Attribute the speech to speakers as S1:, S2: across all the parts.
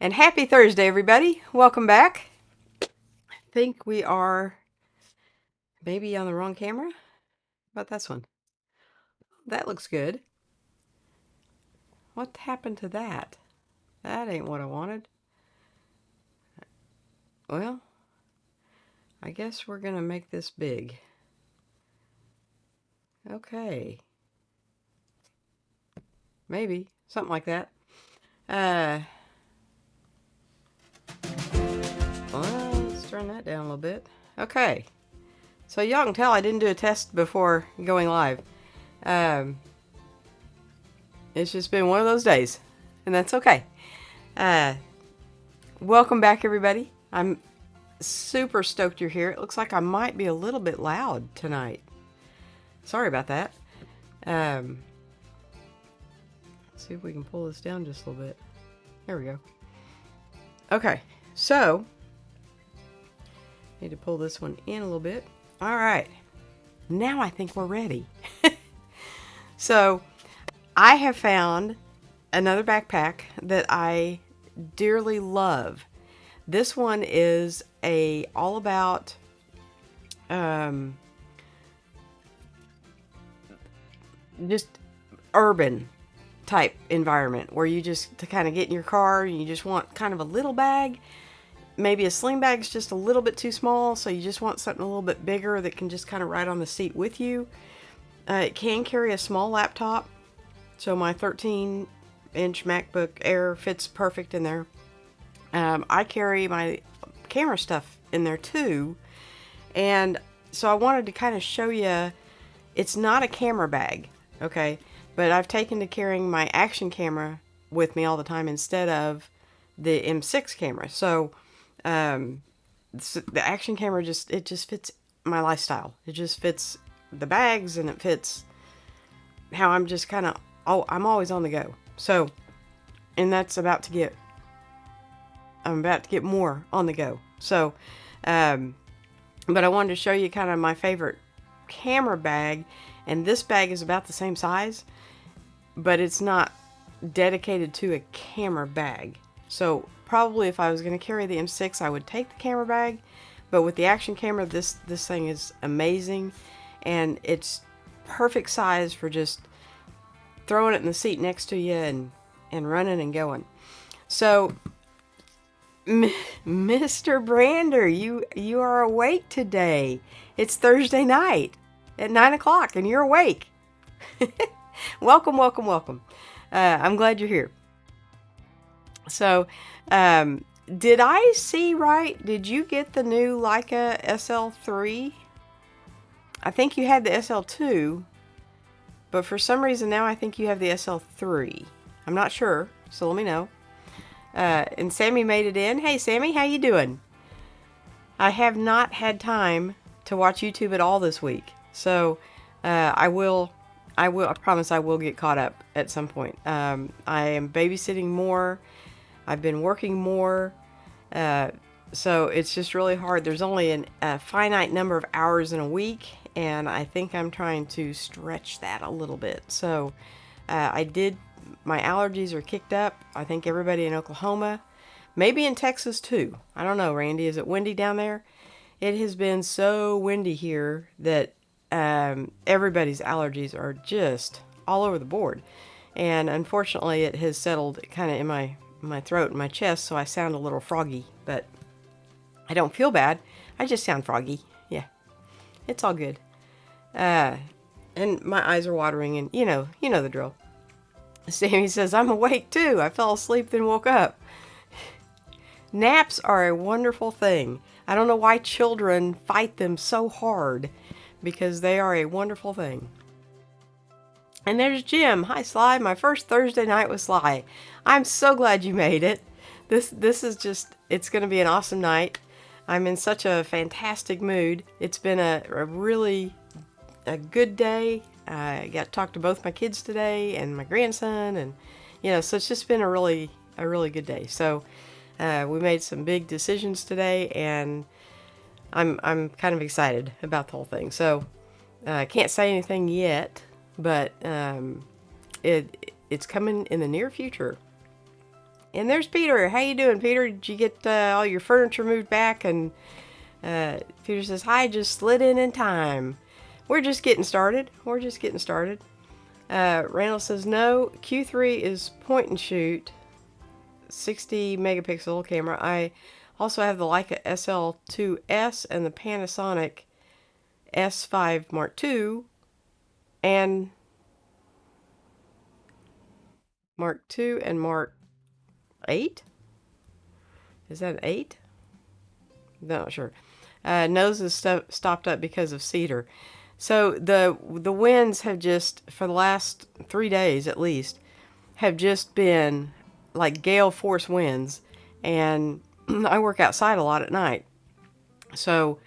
S1: And happy Thursday, everybody. Welcome back. I think we are maybe on the wrong camera. How about this one? That looks good. What happened to that? That ain't what I wanted. Well, I guess we're going to make this big. Okay. Maybe. Something like that. Well, let's turn that down a little bit. Okay. So y'all can tell I didn't do a test before going live. Um, it's just been one of those days, and that's okay. Welcome back, everybody. I'm super stoked you're here. It looks like I might be a little bit loud tonight. Sorry about that. Let's see if we can pull this down just a little bit. There we go. Okay, so need to pull this one in a little bit. All right, now I think we're ready. So I have found another backpack that I dearly love. This one is all about just urban type environment where you just to kind of get in your car and you just want kind of a little bag. Maybe a sling bag's just a little bit too small, so you just want something a little bit bigger that can just kind of ride on the seat with you. It can carry a small laptop, so my 13-inch MacBook Air fits perfect in there. I carry my camera stuff in there too, and so I wanted to kind of show you, it's not a camera bag, okay, but I've taken to carrying my action camera with me all the time instead of the M6 camera. So the action camera just fits my lifestyle. It just fits the bags, and it fits how I'm just kind of, I'm always on the go. So, and that's I'm about to get more on the go. So, but I wanted to show you kind of my favorite camera bag, and this bag is about the same size, but it's not dedicated to a camera bag. So probably if I was going to carry the M6, I would take the camera bag, but with the action camera, this thing is amazing, and it's perfect size for just throwing it in the seat next to you and running and going. So Mr. Brander, you are awake today. It's Thursday night at 9 o'clock and you're awake. Welcome, welcome, welcome. I'm glad you're here. So, did I see right? Did you get the new Leica SL3? I think you had the SL2, but for some reason now I think you have the SL3. I'm not sure, so let me know. And Sammy made it in. Hey Sammy, how you doing? I have not had time to watch YouTube at all this week, so I promise I will get caught up at some point. I am babysitting more. I've been working more, so it's just really hard. There's only a finite number of hours in a week, and I think I'm trying to stretch that a little bit. So my allergies are kicked up. I think everybody in Oklahoma, maybe in Texas too. I don't know, Randy, is it windy down there? It has been so windy here that everybody's allergies are just all over the board. And unfortunately, it has settled kind of in my throat and my chest, so I sound a little froggy, but I don't feel bad. I just sound froggy. Yeah, it's all good. And my eyes are watering, and you know the drill. Sammy says, I'm awake too. I fell asleep, then woke up. Naps are a wonderful thing. I don't know why children fight them so hard, because they are a wonderful thing. And there's Jim. Hi, Sly. My first Thursday night with Sly. I'm so glad you made it. This is just, it's going to be an awesome night. I'm in such a fantastic mood. It's been a really good day. I got to talk to both my kids today and my grandson, and so it's just been a really good day. So we made some big decisions today, and I'm kind of excited about the whole thing. So I can't say anything yet, but it's coming in the near future. And there's Peter. How you doing, Peter? Did you get all your furniture moved back? And Peter says, hi, just slid in time. We're just getting started. We're just getting started. Randall says, no, Q3 is point and shoot, 60 megapixel camera. I also have the Leica SL2S and the Panasonic S5 Mark II and Mark 8? Is that 8? Not sure. Nose is stopped up because of cedar. So the winds have just, for the last 3 days at least, have just been like gale force winds. And I work outside a lot at night. So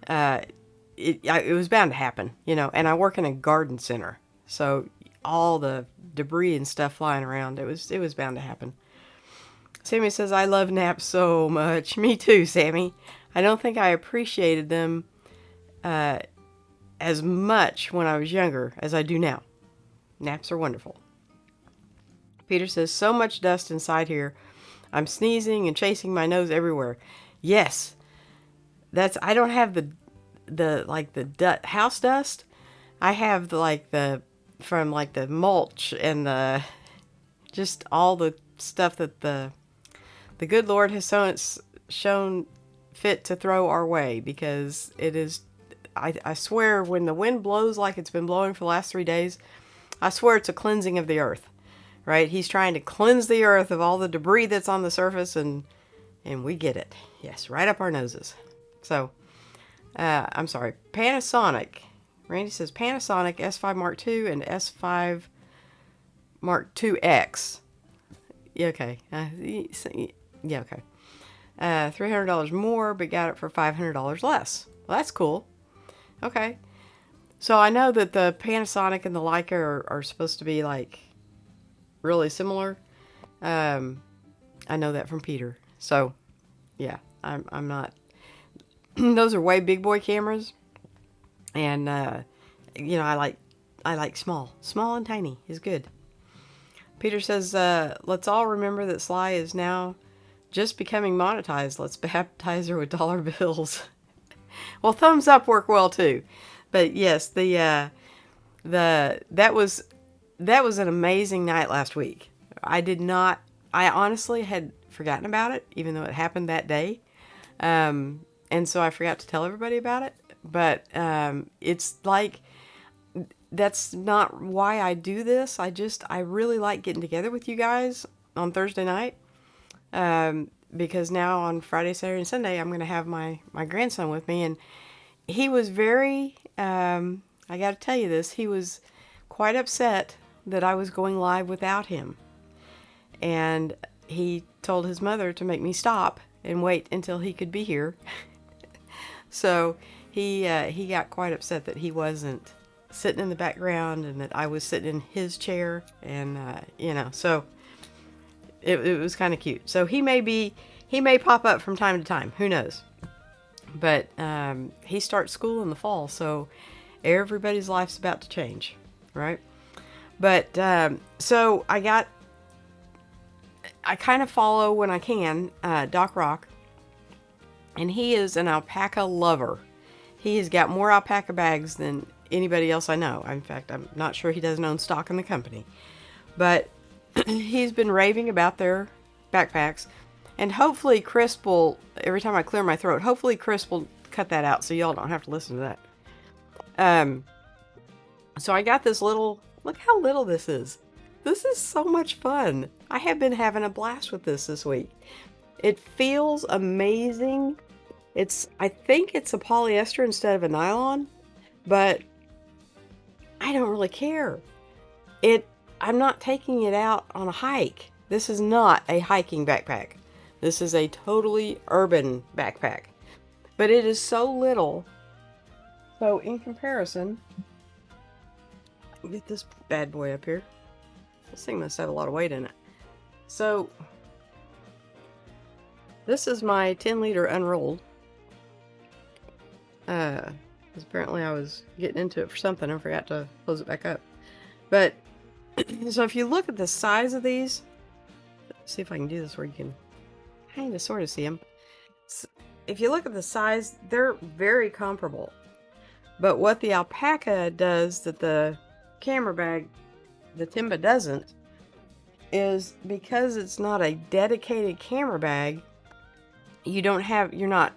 S1: it was bound to happen, you know. And I work in a garden center. So all the debris and stuff flying around, it was bound to happen. Sammy says, I love naps so much. Me too, Sammy. I don't think I appreciated them as much when I was younger as I do now. Naps are wonderful. Peter says, so much dust inside here. I'm sneezing and chasing my nose everywhere. Yes, I don't have the house dust. I have from the mulch and just all the stuff that the good Lord has shown fit to throw our way, because it is, I swear, when the wind blows like it's been blowing for the last 3 days, I swear it's a cleansing of the earth, right? He's trying to cleanse the earth of all the debris that's on the surface, and we get it. Yes, right up our noses. So, I'm sorry, Panasonic. Randy says Panasonic S5 Mark II and S5 Mark IIX. Yeah, okay. Yeah, okay. $300 more, but got it for $500 less. Well, that's cool. Okay. So I know that the Panasonic and the Leica are supposed to be like really similar. I know that from Peter. So yeah, I'm not. Those are way big boy cameras, and you know, I like small and tiny is good. Peter says, let's all remember that Sly is now just becoming monetized. Let's baptize her with dollar bills. Well, thumbs up work well too. But yes, that was an amazing night last week. I honestly had forgotten about it, even though it happened that day. And so I forgot to tell everybody about it. But it's like, that's not why I do this. I really like getting together with you guys on Thursday night. Because now on Friday, Saturday, and Sunday, I'm going to have my grandson with me. And he was very, I got to tell you this, he was quite upset that I was going live without him. And he told his mother to make me stop and wait until he could be here. So he got quite upset that he wasn't sitting in the background and that I was sitting in his chair. And, you know, so it was kind of cute. So he may pop up from time to time. Who knows? But he starts school in the fall, so everybody's life's about to change, right? But so I kind of follow when I can Doc Rock, and he is an alpaca lover. He has got more alpaca bags than anybody else I know. In fact, I'm not sure he doesn't own stock in the company, but he's been raving about their backpacks. And hopefully Chris will, every time I clear my throat, hopefully Chris will cut that out so y'all don't have to listen to that. So I got this little, look how little this is. This is so much fun. I have been having a blast with this week. It feels amazing. I think it's a polyester instead of a nylon, but I don't really care. I'm not taking it out on a hike. This is not a hiking backpack. This is a totally urban backpack. But it is so little. So in comparison, get this bad boy up here. This thing must have a lot of weight in it. So this is my 10-liter unrolled. Because apparently I was getting into it for something and forgot to close it back up. But so if you look at the size of these, see if I can do this where you can kind of sort of see them. If you look at the size, they're very comparable. But what the alpaca does that the camera bag, the Timba, doesn't, is because it's not a dedicated camera bag, you're not,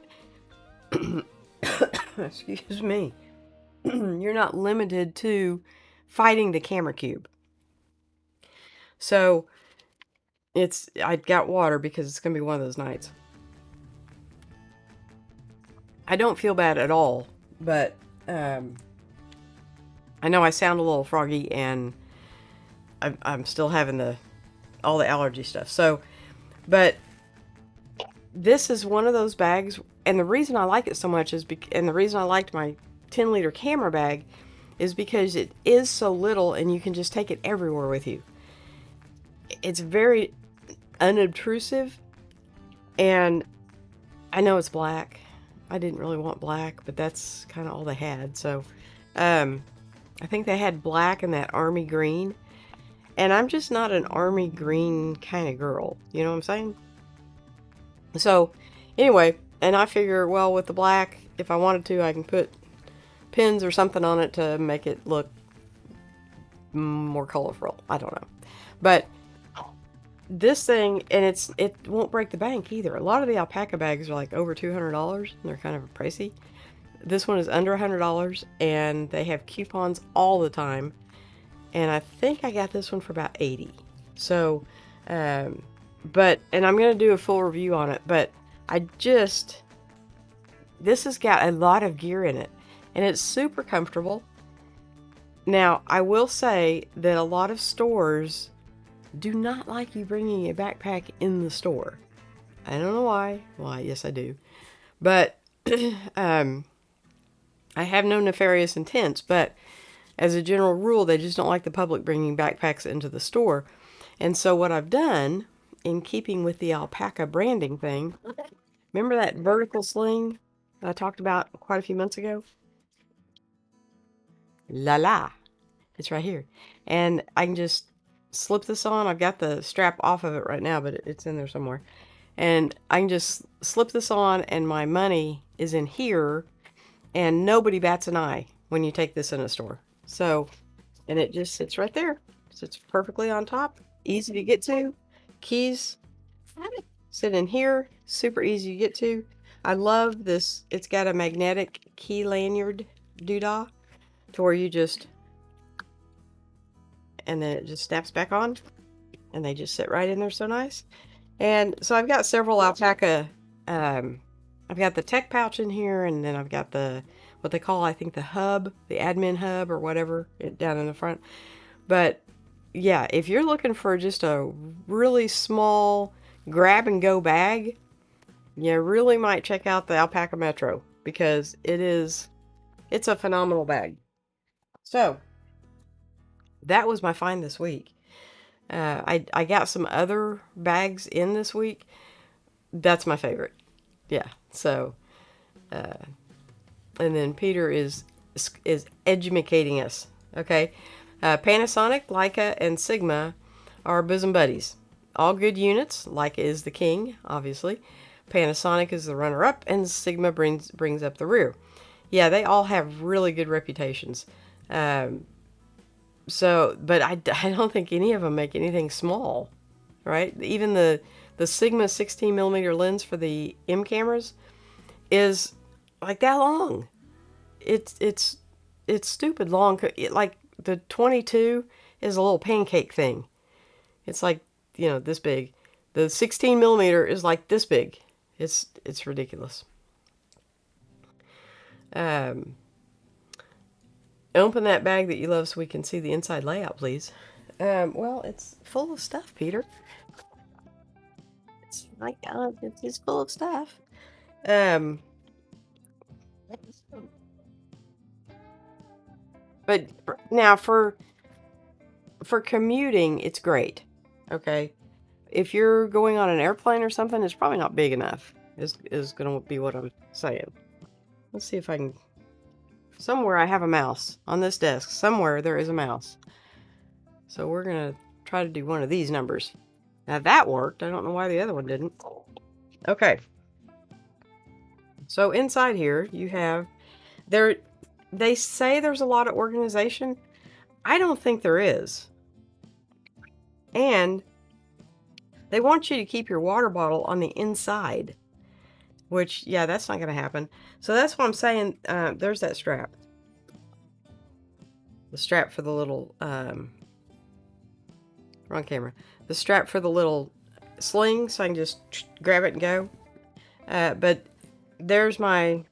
S1: excuse me, you're not limited to fighting the camera cube. So I got water because it's going to be one of those nights. I don't feel bad at all, but I know I sound a little froggy, and I'm still having all the allergy stuff. So, but this is one of those bags, and the reason I like it so much and the reason I liked my 10-liter camera bag is because it is so little, and you can just take it everywhere with you. It's very unobtrusive, and I know it's black. I didn't really want black, but that's kind of all they had. So, I think they had black and that army green. And I'm just not an army green kind of girl. You know what I'm saying? So, anyway, and I figure, well, with the black, if I wanted to, I can put pins or something on it to make it look more colorful. I don't know. But this thing, and it won't break the bank either. A lot of the alpaca bags are like over $200, and they're kind of pricey. This one is under $100, and they have coupons all the time. And I think I got this one for about $80. So, and I'm going to do a full review on it, but this has got a lot of gear in it, and it's super comfortable. Now, I will say that a lot of stores do not like you bringing a backpack in the store. I don't know why. Well, yes, I do. But, I have no nefarious intents, but as a general rule, they just don't like the public bringing backpacks into the store. And so what I've done, in keeping with the alpaca branding thing, remember that vertical sling that I talked about quite a few months ago? La. It's right here. And I can just slip this on. I've got the strap off of it right now, but it's in there somewhere. And I can just slip this on, and my money is in here, and nobody bats an eye when you take this in a store. So, and it just sits right there. Sits perfectly on top. Easy to get to. Keys sit in here. Super easy to get to. I love this. It's got a magnetic key lanyard doodah to where you just, and then it just snaps back on, and they just sit right in there so nice. And so I've got several alpaca, I've got the tech pouch in here, and then I've got what they call, I think, the hub, the admin hub or whatever, down in the front. But yeah, if you're looking for just a really small grab and go bag, you really might check out the Alpaca Metro, because it's a phenomenal bag. So that was my find this week. I got some other bags in this week. That's my favorite. Yeah. So, and then Peter is educating us. Okay. Panasonic, Leica, and Sigma are bosom buddies. All good units. Leica is the king, obviously. Panasonic is the runner-up, and Sigma brings up the rear. Yeah, they all have really good reputations. So, but I don't think any of them make anything small, right? Even the Sigma 16mm lens for the M cameras is like that long. It's stupid long. Like the 22 is a little pancake thing. It's like, this big. The 16mm is like this big. It's ridiculous. Open that bag that you love so we can see the inside layout, please. Well, it's full of stuff, Peter. It's like, it's full of stuff. But now for commuting, it's great. Okay. If you're going on an airplane or something, it's probably not big enough, is going to be what I'm saying. Let's see if I can. Somewhere I have a mouse on this desk. Somewhere there is a mouse. So we're going to try to do one of these numbers. Now that worked. I don't know why the other one didn't. Okay. So inside here you have, they say there's a lot of organization. I don't think there is. And they want you to keep your water bottle on the inside, which, yeah, that's not going to happen. So that's what I'm saying. There's that strap. The strap for the little, wrong camera. The strap for the little sling, so I can just grab it and go. But there's I've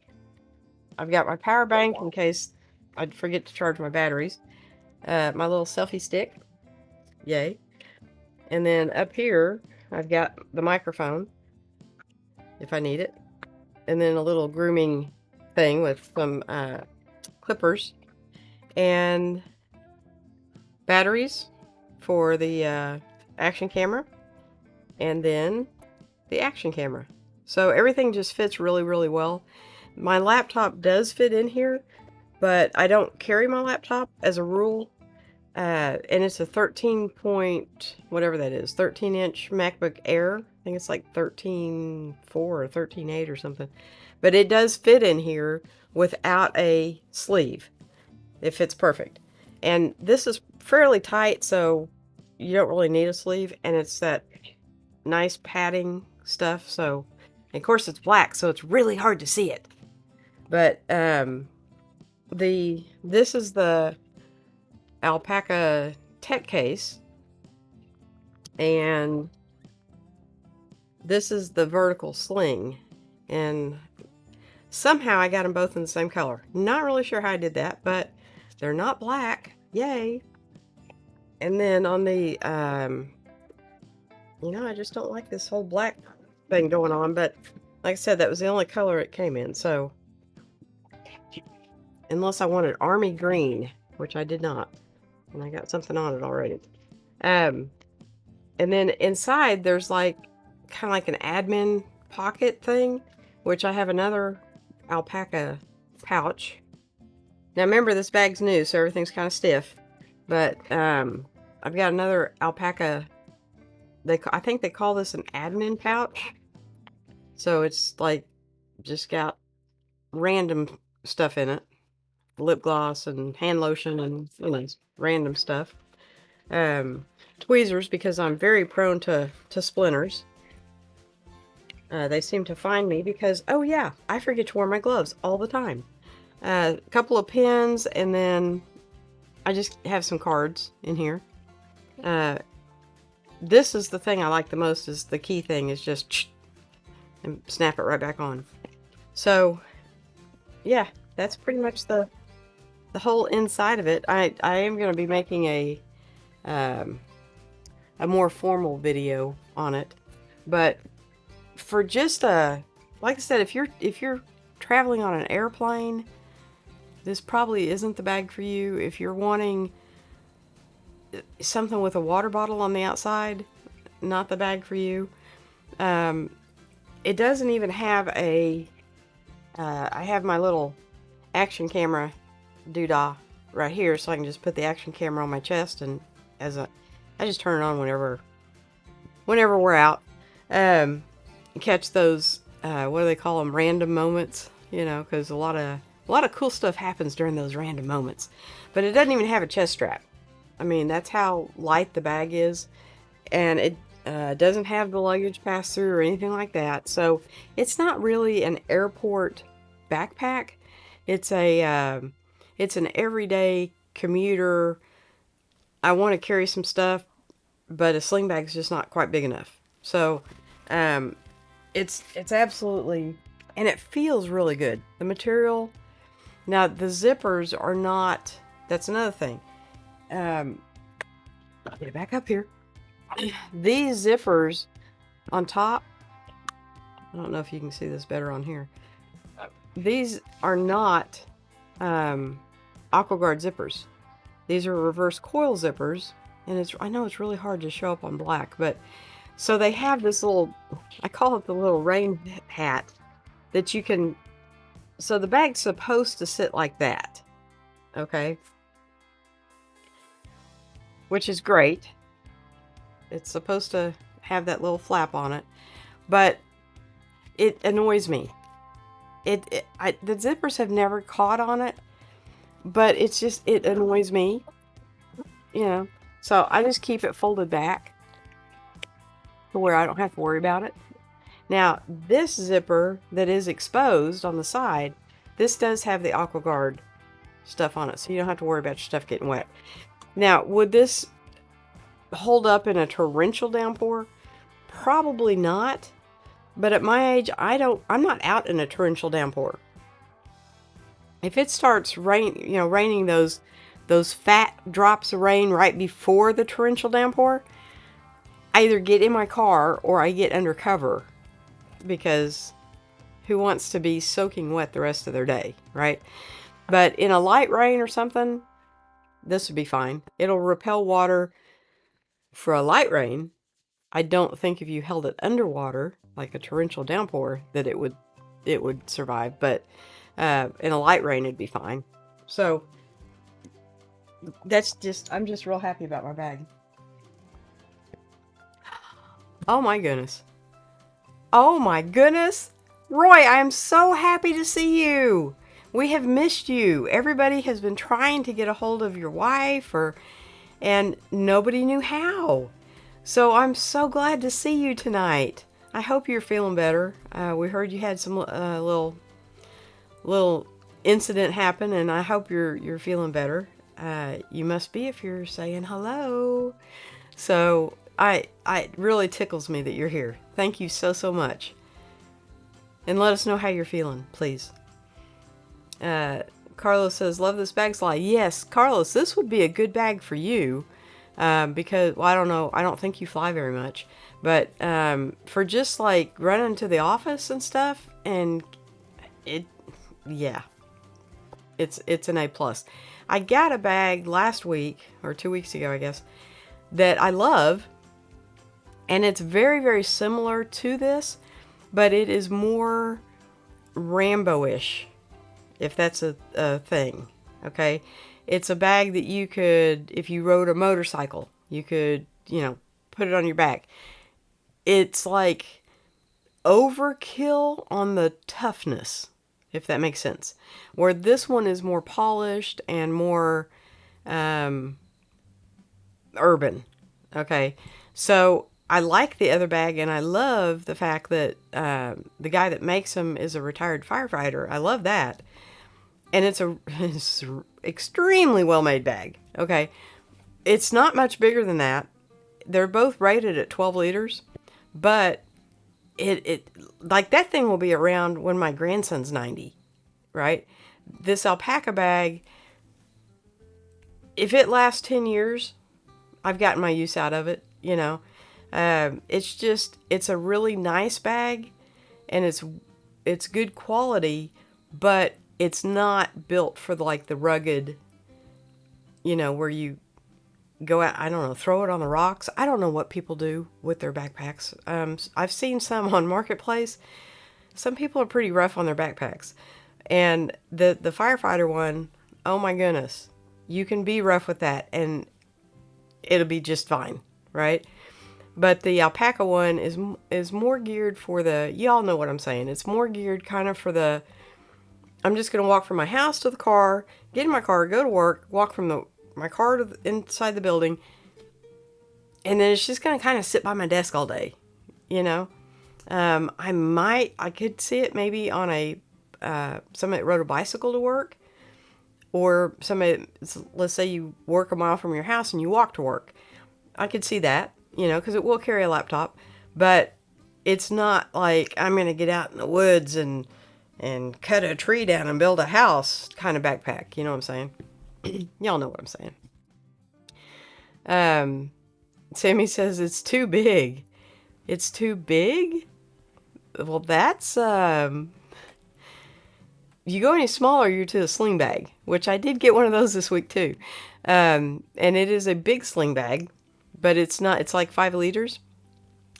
S1: got my power bank in case I forget to charge my batteries. My little selfie stick. Yay. And then up here, I've got the microphone, if I need it. And then a little grooming thing with some clippers. And batteries for the action camera. And then the action camera. So everything just fits really, really well. My laptop does fit in here, but I don't carry my laptop as a rule. And it's a 13 point, whatever that is, 13-inch MacBook Air. I think it's like 13.4 or 13.8 or something. But it does fit in here without a sleeve. It fits perfect. And this is fairly tight, so you don't really need a sleeve. And it's that nice padding stuff. So, and of course, it's black, so it's really hard to see it. But this is the alpaca tech case, and this is the vertical sling, and somehow I got them both in the same color. Not really sure how I did that, but they're not black. Yay. And then on the you know, I just don't like this whole black thing going on, but like I said, that was the only color it came in. So unless I wanted army green, which I did not, and I got something on it already. And then inside there's like kind of like an admin pocket thing, which I have another alpaca pouch. Now remember, this bag's new, so everything's kind of stiff, but I've got another alpaca. I think they call this an admin pouch. So it's like just got random stuff in it. Lip gloss and hand lotion and, you know, random stuff. Tweezers, because I'm very prone to splinters. They seem to find me because, oh yeah, I forget to wear my gloves all the time. A couple of pens, and then I just have some cards in here. This is the thing I like the most, is the key thing is just and snap it right back on. So yeah, that's pretty much the whole inside of it. I am going to be making a more formal video on it, but for just like I said, if you're traveling on an airplane, this probably isn't the bag for you. If you're wanting something with a water bottle on the outside, not the bag for you. It doesn't even have a I have my little action camera doodah right here, so I can just put the action camera on my chest, and I just turn it on whenever we're out. Catch those what do they call them, random moments, you know, because a lot of cool stuff happens during those random moments. But it doesn't even have a chest strap. I mean, that's how light the bag is, and it doesn't have the luggage pass through or anything like that. So it's not really an airport backpack. It's an everyday commuter. I want to carry some stuff, but a sling bag is just not quite big enough. So it's absolutely, and it feels really good. The material. Now the zippers are not. That's another thing. I'll get it back up here. These zippers on top, I don't know if you can see this better on here. These are not AquaGuard zippers. These are reverse coil zippers, and I know it's really hard to show up on black, but so they have this little, I call it the little rain hat that you can, so the bag's supposed to sit like that, okay? Which is great. It's supposed to, have that little flap on it, but it annoys me. The zippers have never caught on it, but it's just, it annoys me, you know. So I just keep it folded back to where I don't have to worry about it. Now, this zipper that is exposed on the side, this does have the AquaGuard stuff on it, so you don't have to worry about your stuff getting wet. Now, would this hold up in a torrential downpour? Probably not. But at my age, I'm not out in a torrential downpour. If it starts raining those fat drops of rain right before the torrential downpour, I either get in my car or I get under cover, because who wants to be soaking wet the rest of their day, right? But in a light rain or something, this would be fine. It'll repel water for a light rain. I don't think if you held it underwater, like a torrential downpour, that it would survive. But in a light rain, it'd be fine. So I'm just real happy about my bag. Oh my goodness. Oh my goodness. Roy, I am so happy to see you. We have missed you. Everybody has been trying to get a hold of your wife, and nobody knew how. So I'm so glad to see you tonight. I hope you're feeling better. We heard you had some little incident happen, and I hope you're feeling better. You must be if you're saying hello. So it really tickles me that you're here. Thank you so much. And let us know how you're feeling, please. Carlos says, love this bag, Sly. Yes, Carlos, this would be a good bag for you. Because, well, I don't know, I don't think you fly very much, but for just like running to the office and stuff, and it's an A+. I got a bag last week, or 2 weeks ago, I guess, that I love, and it's very, very similar to this, but it is more Rambo-ish, if that's a thing, okay? It's a bag that you could, if you rode a motorcycle, you could, put it on your back. It's like overkill on the toughness, if that makes sense. Where this one is more polished and more urban. Okay, so I like the other bag, and I love the fact that the guy that makes them is a retired firefighter. I love that. And it's extremely well-made bag. Okay, it's not much bigger than that. They're both rated at 12 liters, but it like that thing will be around when my grandson's 90, right? This alpaca bag, if it lasts 10 years, I've gotten my use out of it. It's a really nice bag, and it's good quality, but it's not built for like the rugged, where you go out, I don't know, throw it on the rocks. I don't know what people do with their backpacks. I've seen some on Marketplace. Some people are pretty rough on their backpacks. And the firefighter one, oh my goodness, you can be rough with that and it'll be just fine, right? But the alpaca one is more geared for y'all know what I'm saying. It's more geared kind of for I'm just going to walk from my house to the car, get in my car, go to work, walk from my car to inside the building, and then it's just going to kind of sit by my desk all day, I could see it maybe on somebody that rode a bicycle to work, or somebody, let's say you work a mile from your house and you walk to work. I could see that, because it will carry a laptop, but it's not like I'm going to get out in the woods and cut a tree down and build a house kind of backpack. You know what I'm saying? Y'all know what I'm saying. Sammy says it's too big. It's too big? Well, that's, you go any smaller, you're to a sling bag, which I did get one of those this week too. And it is a big sling bag, but it's like 5 liters,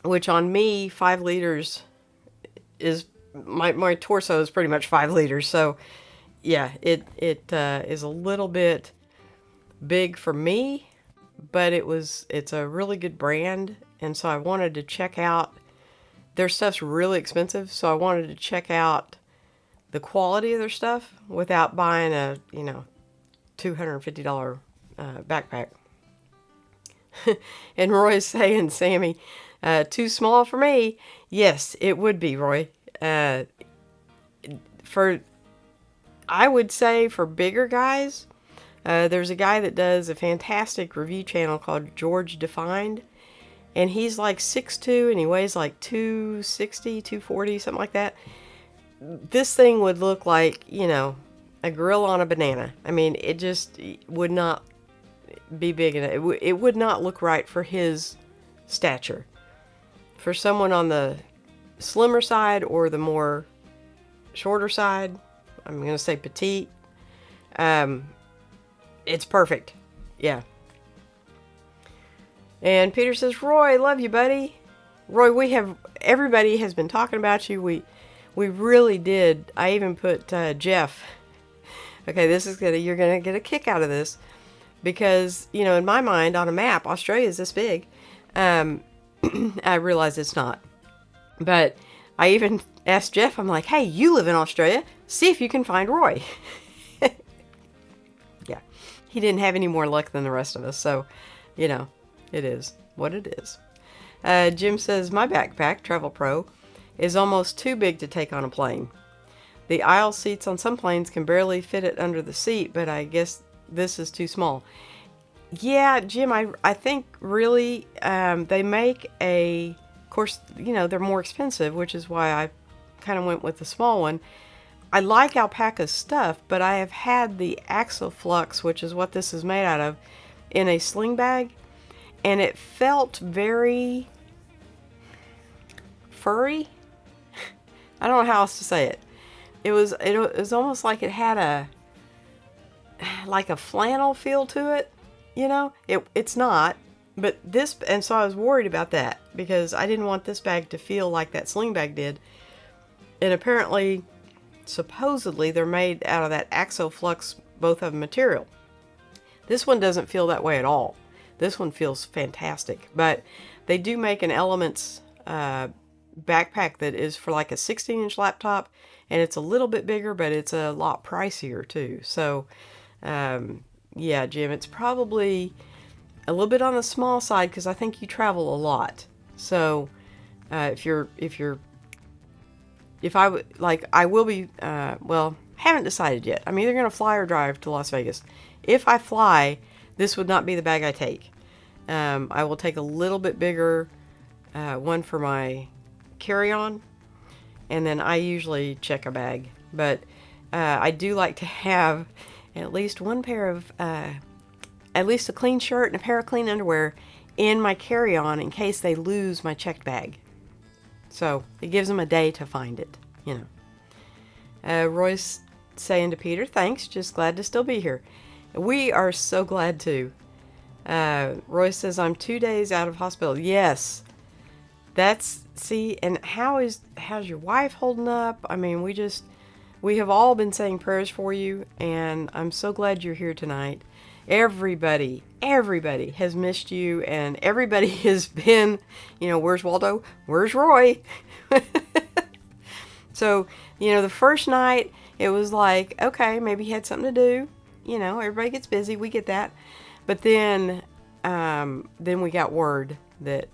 S1: which on me, 5 liters is, my torso is pretty much 5 liters. So yeah, it is a little bit big for me, but it's a really good brand, and so I wanted to check out. Their stuff's really expensive, so I wanted to check out the quality of their stuff without buying a, $250 backpack. And Roy's saying, Sammy, too small for me. Yes, it would be, Roy. I would say for bigger guys, there's a guy that does a fantastic review channel called George Defined. And he's like 6'2", and he weighs like 260, 240, something like that. This thing would look like, a gorilla on a banana. I mean, it just would not be big enough. It would not look right for his stature. For someone on the slimmer side or the more shorter side, I'm going to say petite, it's perfect. Yeah. And Peter says, Roy, love you, buddy. Roy, everybody has been talking about you. We really did. I even put Jeff. Okay, you're gonna get a kick out of this, because in my mind on a map, Australia is this big. I realize it's not, but I even asked Jeff. I'm like, hey, you live in Australia. See if you can find Roy. Yeah, he didn't have any more luck than the rest of us. So, it is what it is. Jim says, my backpack, Travel Pro, is almost too big to take on a plane. The aisle seats on some planes can barely fit it under the seat, but I guess this is too small. Yeah, Jim, I think really they make of course, they're more expensive, which is why I kind of went with the small one. I like Alpaca's stuff, but I have had the Axoflux, which is what this is made out of, in a sling bag. And it felt very furry. I don't know how else to say it. It was almost like it had a flannel feel to it. It's not, but this, and so I was worried about that because I didn't want this bag to feel like that sling bag did. And apparently, supposedly, they're made out of that Axoflux, both of them material. This one doesn't feel that way at all. This one feels fantastic, but they do make an Elements backpack that is for like a 16-inch laptop, and it's a little bit bigger, but it's a lot pricier too. So, yeah, Jim, it's probably a little bit on the small side because I think you travel a lot. So, if I would, like, I will be, well, haven't decided yet. I'm either going to fly or drive to Las Vegas. If I fly, this would not be the bag I take. I will take a little bit bigger one for my carry-on, and then I usually check a bag. But I do like to have at least one pair of, at least a clean shirt and a pair of clean underwear in my carry-on in case they lose my checked bag. So it gives them a day to find it, Roy's saying to Peter, thanks, just glad to still be here. We are so glad too. Roy says, I'm 2 days out of hospital. Yes. And how's your wife holding up? I mean, we have all been saying prayers for you, and I'm so glad you're here tonight. Everybody has missed you, and everybody has been, where's Waldo? Where's Roy? So, the first night, it was like, okay, maybe he had something to do. Everybody gets busy. We get that. But then we got word that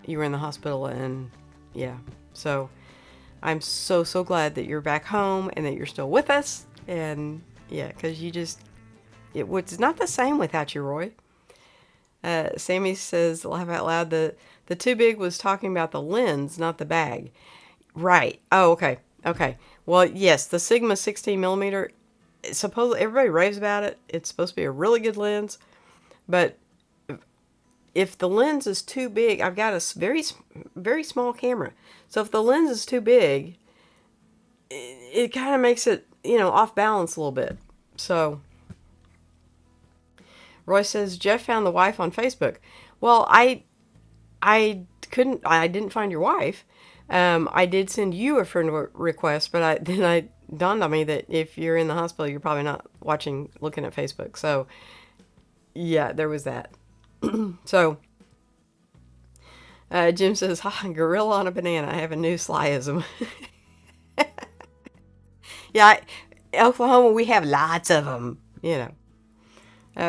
S1: you were in the hospital, and yeah. So I'm so glad that you're back home and that you're still with us. And yeah, because it's not the same without you, Roy. Sammy says, laugh out loud, the too big was talking about the lens, not the bag. Right. Oh, okay. Well, yes, the Sigma 16mm, supposedly everybody raves about it. It's supposed to be a really good lens, but if the lens is too big, I've got a very, very small camera. So if the lens is too big, it kind of makes it, off balance a little bit. So Roy says, Jeff found the wife on Facebook. Well, I didn't find your wife. I did send you a friend request, but then I dawned on me that if you're in the hospital, you're probably not looking at Facebook. So yeah, there was that. So Jim says, ha, gorilla on a banana. I have a new slyism. Yeah, Oklahoma, we have lots of them, you know.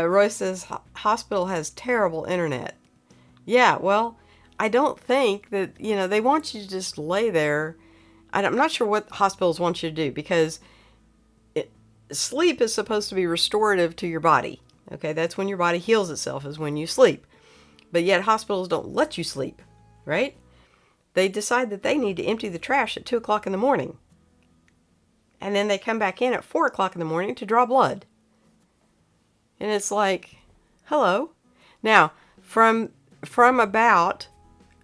S1: Roy says, hospital has terrible internet. Yeah, well, I don't think that, they want you to just lay there. I'm not sure what hospitals want you to do because sleep is supposed to be restorative to your body. Okay, that's when your body heals itself, is when you sleep. But yet hospitals don't let you sleep, right? They decide that they need to empty the trash at 2 o'clock in the morning. And then they come back in at 4 o'clock in the morning to draw blood. And it's like, hello. Now, from about,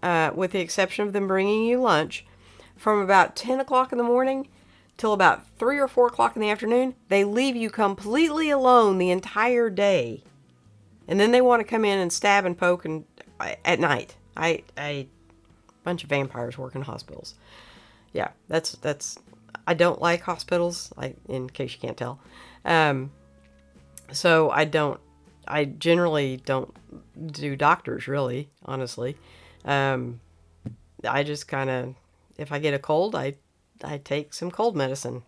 S1: with the exception of them bringing you lunch, from about 10 o'clock in the morning till about 3 or 4 o'clock in the afternoon, they leave you completely alone the entire day. And then they want to come in and stab and poke and at night. A bunch of vampires work in hospitals. Yeah, that's I don't like hospitals, in case you can't tell. So I generally don't do doctors, really, honestly. I just kind of, if I get a cold, I take some cold medicine,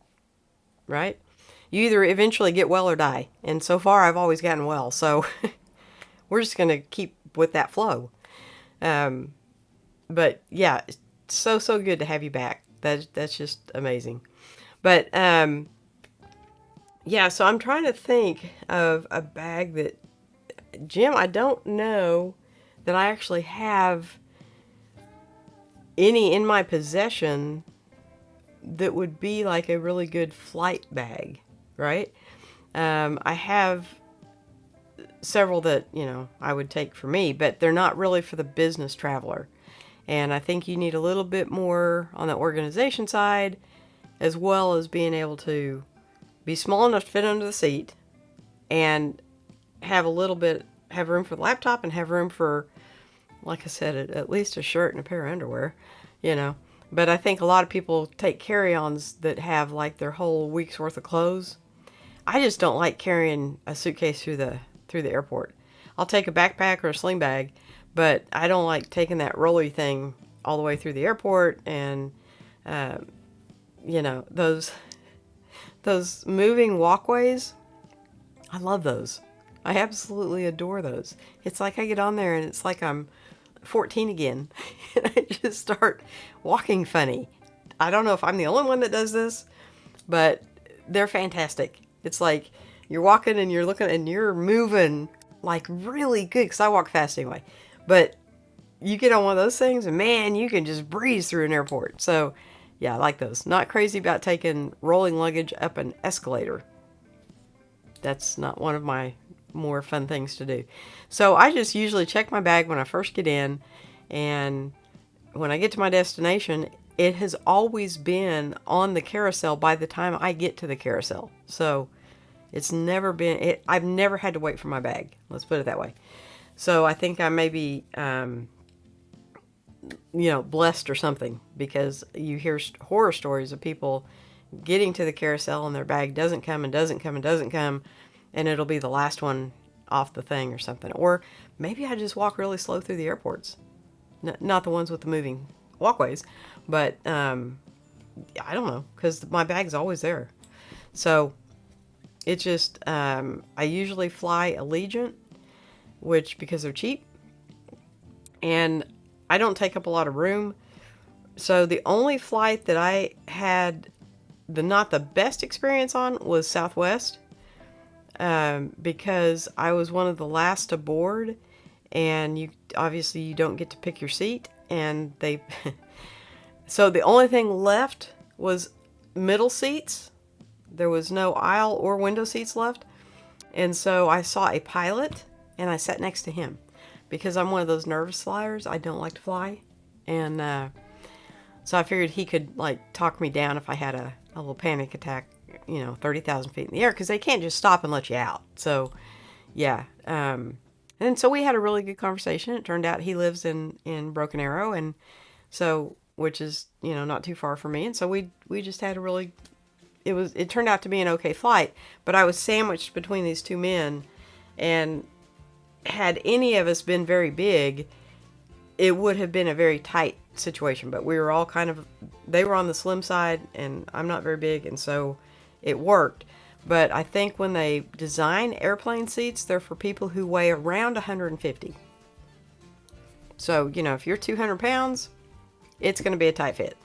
S1: right? You either eventually get well or die. And so far, I've always gotten well. So we're just going to keep with that flow. But yeah, so good to have you back. That's just amazing. But yeah, so I'm trying to think of a bag that, Jim, I don't know that I actually have any in my possession that would be like a really good flight bag, right? I have several that, I would take for me, but they're not really for the business traveler. And I think you need a little bit more on the organization side, as well as being able to be small enough to fit under the seat and have room for the laptop and have room for, like I said, at least a shirt and a pair of underwear, But I think a lot of people take carry-ons that have like their whole week's worth of clothes. I just don't like carrying a suitcase through the airport. I'll take a backpack or a sling bag, but I don't like taking that rolly thing all the way through the airport. And those moving walkways, I love those. I absolutely adore those. It's like I get on there and it's like I'm 14 again. And I just start walking funny. I don't know if I'm the only one that does this, but they're fantastic. It's like you're walking and you're looking and you're moving like really good, because I walk fast anyway. But you get on one of those things and man, you can just breeze through an airport. So yeah, I like those. Not crazy about taking rolling luggage up an escalator. That's not one of my more fun things to do. So I just usually check my bag when I first get in, and when I get to my destination, it has always been on the carousel by the time I get to the carousel. So it's never been, I've never had to wait for my bag. Let's put it that way. So I think I may be, blessed or something, because you hear horror stories of people getting to the carousel and their bag doesn't come and doesn't come and doesn't come, and it'll be the last one off the thing or something. Or maybe I just walk really slow through the airports. Not the ones with the moving walkways, but I don't know, because my bag's always there. So it just, I usually fly Allegiant, which, because they're cheap, and I don't take up a lot of room. So the only flight that I had not the best experience on was Southwest, because I was one of the last aboard, and you don't get to pick your seat, and they so the only thing left was middle seats. There was no aisle or window seats left, and so I saw a pilot and I sat next to him, because I'm one of those nervous flyers. I don't like to fly, and so I figured he could like talk me down if I had a little panic attack, 30,000 feet in the air, because they can't just stop and let you out. So yeah, and so we had a really good conversation. It turned out he lives in Broken Arrow, and so, which is, not too far from me. And so we just had it turned out to be an okay flight, but I was sandwiched between these two men, and had any of us been very big, it would have been a very tight situation, but we were all they were on the slim side and I'm not very big, and so it worked. But I think when they design airplane seats, they're for people who weigh around 150. So, if you're 200 pounds, it's going to be a tight fit.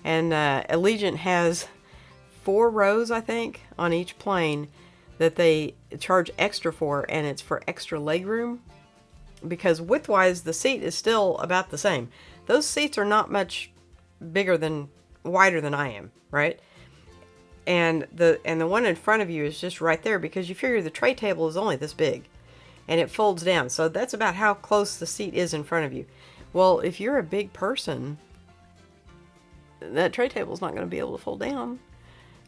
S1: And Allegiant has 4 rows, I think, on each plane that they charge extra for, and it's for extra leg room. Because width-wise, the seat is still about the same. Those seats are not much wider than I am, right? And the one in front of you is just right there, because you figure the tray table is only this big and it folds down. So that's about how close the seat is in front of you. Well, if you're a big person, that tray table is not going to be able to fold down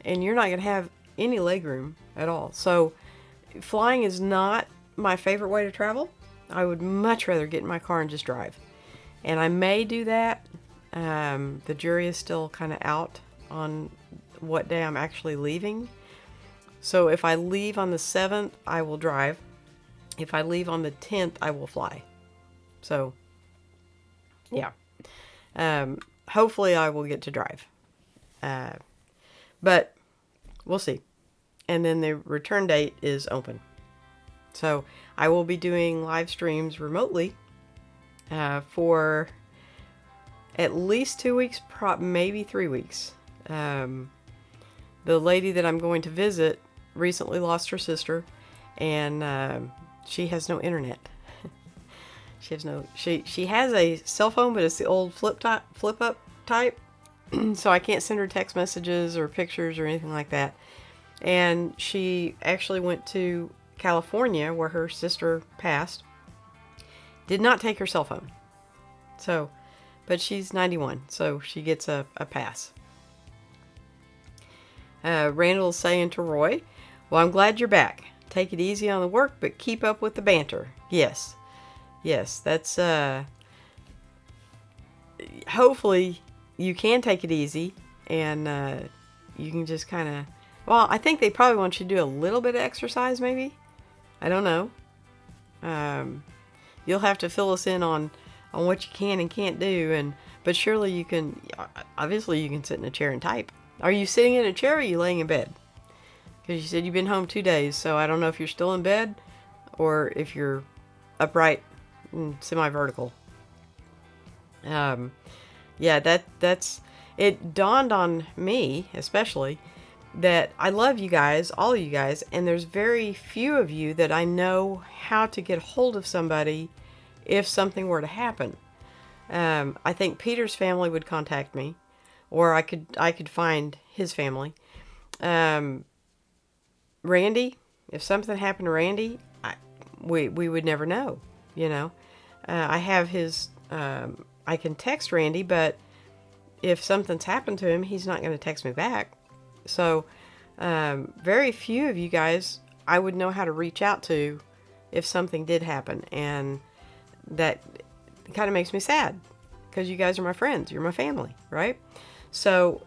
S1: and you're not going to have any leg room at all. So flying is not my favorite way to travel. I would much rather get in my car and just drive. And I may do that. The jury is still kind of out on what day I'm actually leaving. So if I leave on the 7th, I will drive. If I leave on the 10th, I will fly. So, yeah. Hopefully I will get to drive. But we'll see. And then the return date is open. So I will be doing live streams remotely for at least 2 weeks, maybe 3 weeks. The lady that I'm going to visit recently lost her sister, and she has no internet. She has a cell phone, but it's the old flip up type. So I can't send her text messages or pictures or anything like that. And she actually went to California where her sister passed. Did not take her cell phone. So, but she's 91, so she gets a pass. Randall's saying to Roy, well, I'm glad you're back. Take it easy on the work, but keep up with the banter. Yes, that's, hopefully you can take it easy and you can just kind of, well, I think they probably want you to do a little bit of exercise maybe. I don't know. You'll have to fill us in on what you can and can't do, but surely you can, obviously you can sit in a chair and type. Are you sitting in a chair or are you laying in bed? Because you said you've been home 2 days, so I don't know if you're still in bed or if you're upright and semi-vertical. Yeah, that's, it dawned on me, especially, that I love you guys, all of you guys, and there's very few of you that I know how to get hold of somebody if something were to happen. I think Peter's family would contact me, or I could find his family. Randy, if something happened to Randy, we would never know, I have his, I can text Randy, but if something's happened to him, he's not going to text me back. So, very few of you guys I would know how to reach out to if something did happen, and that kind of makes me sad because you guys are my friends, you're my family, right? So,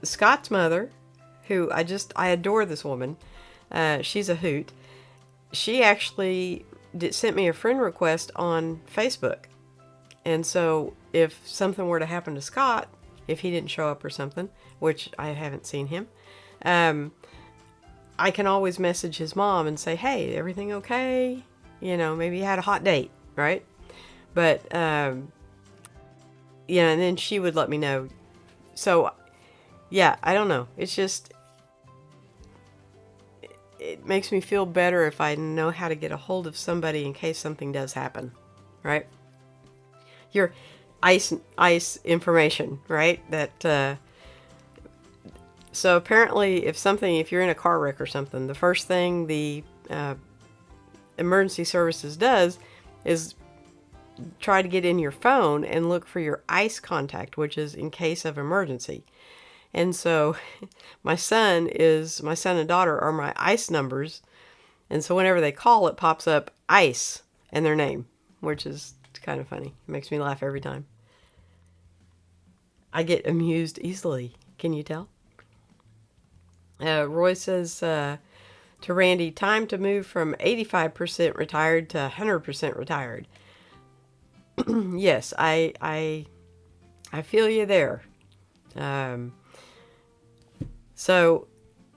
S1: Scott's mother, who I adore this woman, she's a hoot. She actually sent me a friend request on Facebook, and so if something were to happen to Scott, if he didn't show up or something, which I haven't seen him, I can always message his mom and say, hey, everything okay? Maybe he had a hot date, right? But, and then she would let me know. So, yeah, I don't know. It's just, it makes me feel better if I know how to get a hold of somebody in case something does happen, right? Your ice information, right? That, so apparently if you're in a car wreck or something, the first thing the emergency services does is try to get in your phone and look for your ice contact, which is in case of emergency. And so my son and daughter are my ice numbers. And so whenever they call, it pops up ice and their name, which is kind of funny. It makes me laugh every time. I get amused easily. Can you tell? Roy says to Randy, time to move from 85% retired to 100% retired. Yes, I feel you there. Um, so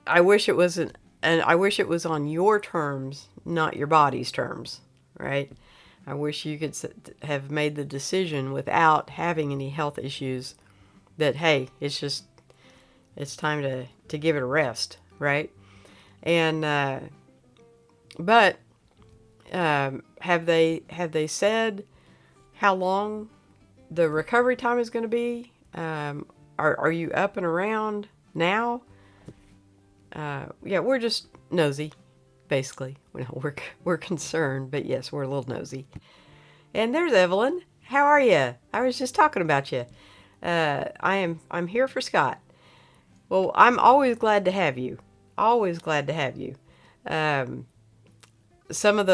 S1: I wish it wasn't, and I wish it was on your terms, not your body's terms, right? I wish you could have made the decision without having any health issues that, hey, it's time to give it a rest, right? And, but, have they said how long the recovery time is going to be? Are you up and around now? Yeah, we're just nosy, basically. We're concerned, but yes, we're a little nosy. And there's Evelyn. How are you? I was just talking about you. I'm here for Scott. Well, I'm always glad to have you. Always glad to have you. Um, some of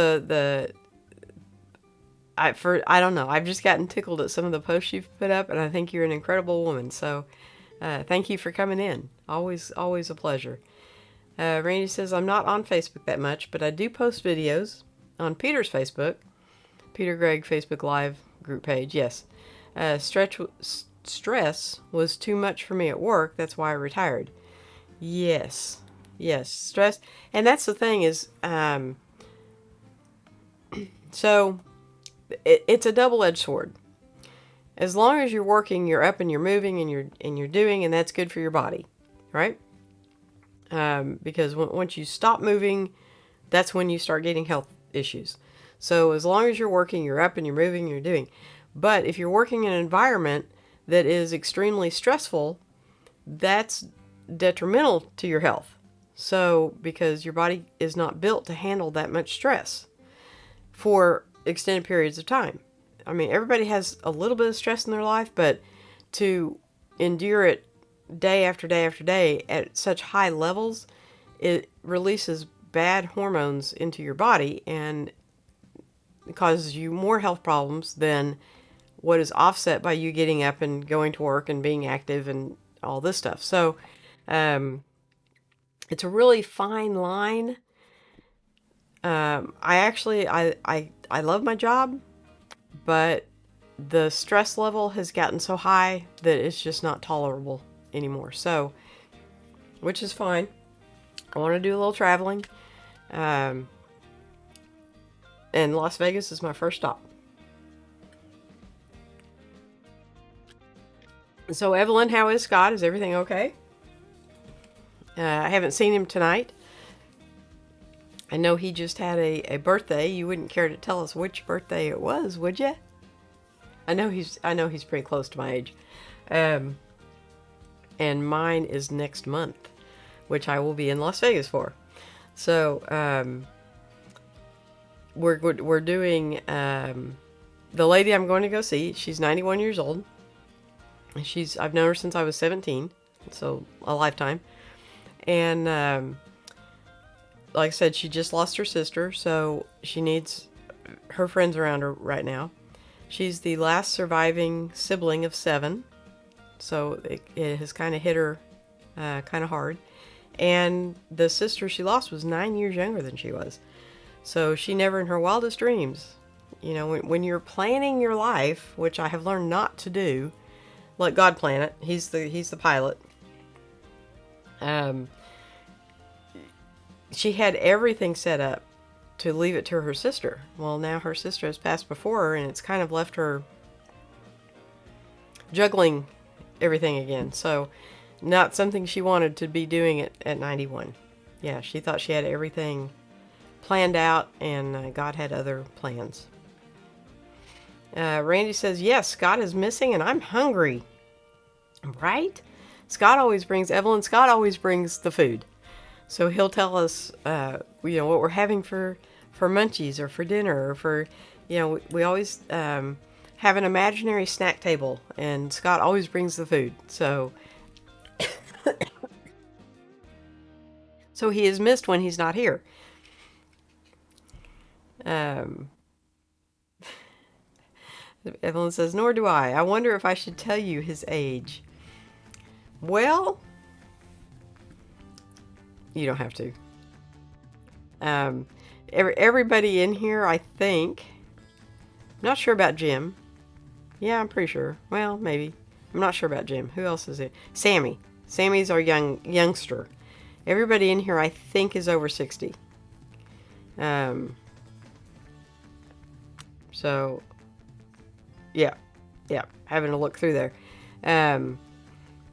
S1: I don't know. I've just gotten tickled at some of the posts you've put up, and I think you're an incredible woman. So, thank you for coming in. Always a pleasure. Randy says, I'm not on Facebook that much, but I do post videos on Peter's Facebook, Peter Gregg Facebook Live group page. Yes. Stress was too much for me at work. That's why I retired. Yes. Yes. Stress. And that's the thing is, so it's a double-edged sword. As long as you're working, you're up and you're moving and you're doing, and that's good for your body, right? Because once you stop moving, that's when you start getting health issues. So as long as you're working, you're up and you're moving, and you're doing. But if you're working in an environment that is extremely stressful, that's detrimental to your health. So because your body is not built to handle that much stress for extended periods of time. I mean, everybody has a little bit of stress in their life, but to endure it day after day after day at such high levels, it releases bad hormones into your body and it causes you more health problems than what is offset by you getting up and going to work and being active and all this stuff. So, it's a really fine line. I love my job, but the stress level has gotten so high that it's just not tolerable anymore. So, which is fine. I want to do a little traveling. And Las Vegas is my first stop. So, Evelyn, how is Scott? Is everything okay? I haven't seen him tonight. I know he just had a birthday. You wouldn't care to tell us which birthday it was, would you? I know he's pretty close to my age. And mine is next month, which I will be in Las Vegas for. So, we're doing, the lady I'm going to go see, she's 91 years old. I've known her since I was 17, so a lifetime. And, like I said, she just lost her sister, so she needs her friends around her right now. She's the last surviving sibling of 7, so it has kind of hit her kind of hard. And the sister she lost was 9 years younger than she was. So she never in her wildest dreams, when you're planning your life, which I have learned not to do, let God plan it. He's the pilot. She had everything set up to leave it to her sister. Well, now her sister has passed before her, and it's kind of left her juggling everything again. So, not something she wanted to be doing at 91. Yeah, she thought she had everything planned out, and God had other plans. Randy says, yes, Scott is missing, and I'm hungry. Right? Evelyn Scott always brings the food. So he'll tell us, what we're having for munchies or for dinner or for, we always have an imaginary snack table, and Scott always brings the food. So, so he is missed when he's not here. Evelyn says, nor do I. I wonder if I should tell you his age. Well, you don't have to. Everybody in here, I think, I'm not sure about Jim, Yeah, I'm pretty sure. Well, maybe. I'm not sure about Jim. Who else is it? Sammy. Sammy's our youngster. Everybody in here, I think, is over 60. Um, so, yeah. Yeah, having a look through there. Um,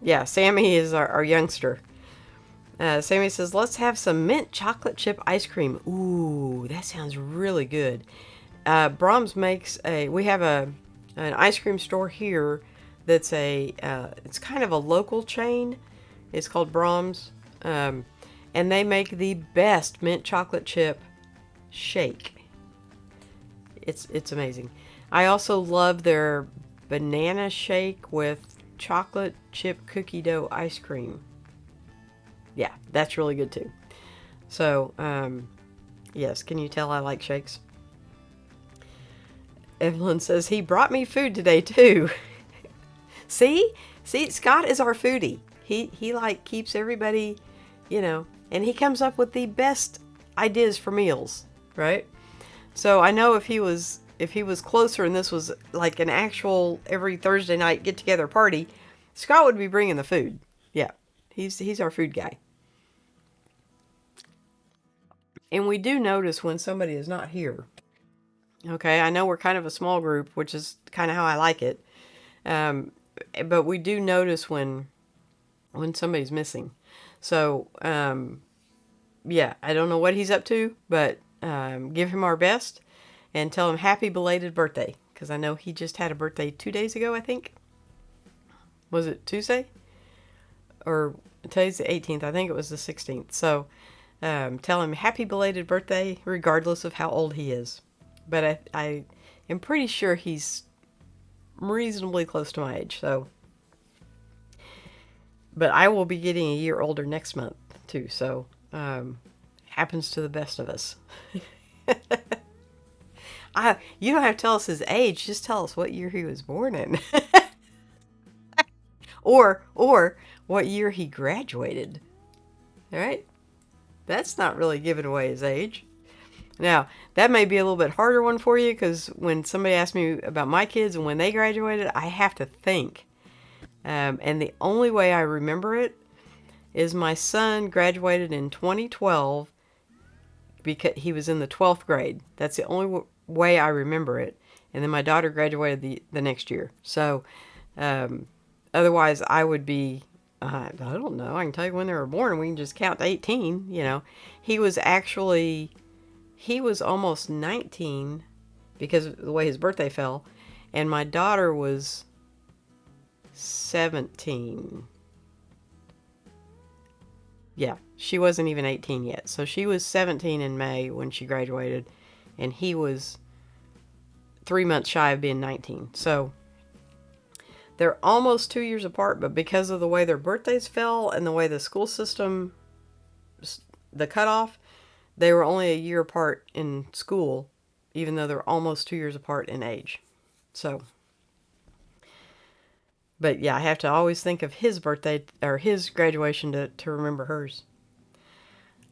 S1: yeah, Sammy is our youngster. Sammy says, let's have some mint chocolate chip ice cream. Ooh, that sounds really good. Brahms makes we have an ice cream store here that's it's kind of a local chain. It's called Brahms. And they make the best mint chocolate chip shake. It's amazing. I also love their banana shake with chocolate chip cookie dough ice cream. Yeah, that's really good too. So, yes, can you tell I like shakes? Evelyn says, he brought me food today too. See, Scott is our foodie. He like keeps everybody, and he comes up with the best ideas for meals, right? So I know if he was closer and this was like an actual every Thursday night get together party, Scott would be bringing the food. Yeah, he's our food guy. And we do notice when somebody is not here. Okay, I know we're kind of a small group, which is kind of how I like it. Um, but we do notice when somebody's missing. So, yeah, I don't know what he's up to, but give him our best and tell him happy belated birthday. Because I know he just had a birthday 2 days ago, I think. Was it Tuesday? Or today's the 18th. I think it was the 16th. So, tell him happy belated birthday, regardless of how old he is. But I am pretty sure he's reasonably close to my age. So, but I will be getting a year older next month too. So, happens to the best of us. You don't have to tell us his age. Just tell us what year he was born in, or what year he graduated. All right, that's not really giving away his age. Now, that may be a little bit harder one for you because when somebody asks me about my kids and when they graduated, I have to think. And the only way I remember it is my son graduated in 2012 because he was in the 12th grade. That's the only way I remember it. And then my daughter graduated the next year. So, otherwise, I would be, I don't know, I can tell you when they were born and we can just count to 18, He was almost 19 because of the way his birthday fell. And my daughter was 17. Yeah, she wasn't even 18 yet. So she was 17 in May when she graduated. And he was 3 months shy of being 19. So they're almost 2 years apart. But because of the way their birthdays fell and the way the school system, the cutoff, they were only a year apart in school, even though they're almost 2 years apart in age. So, but yeah, I have to always think of his birthday or his graduation to remember hers.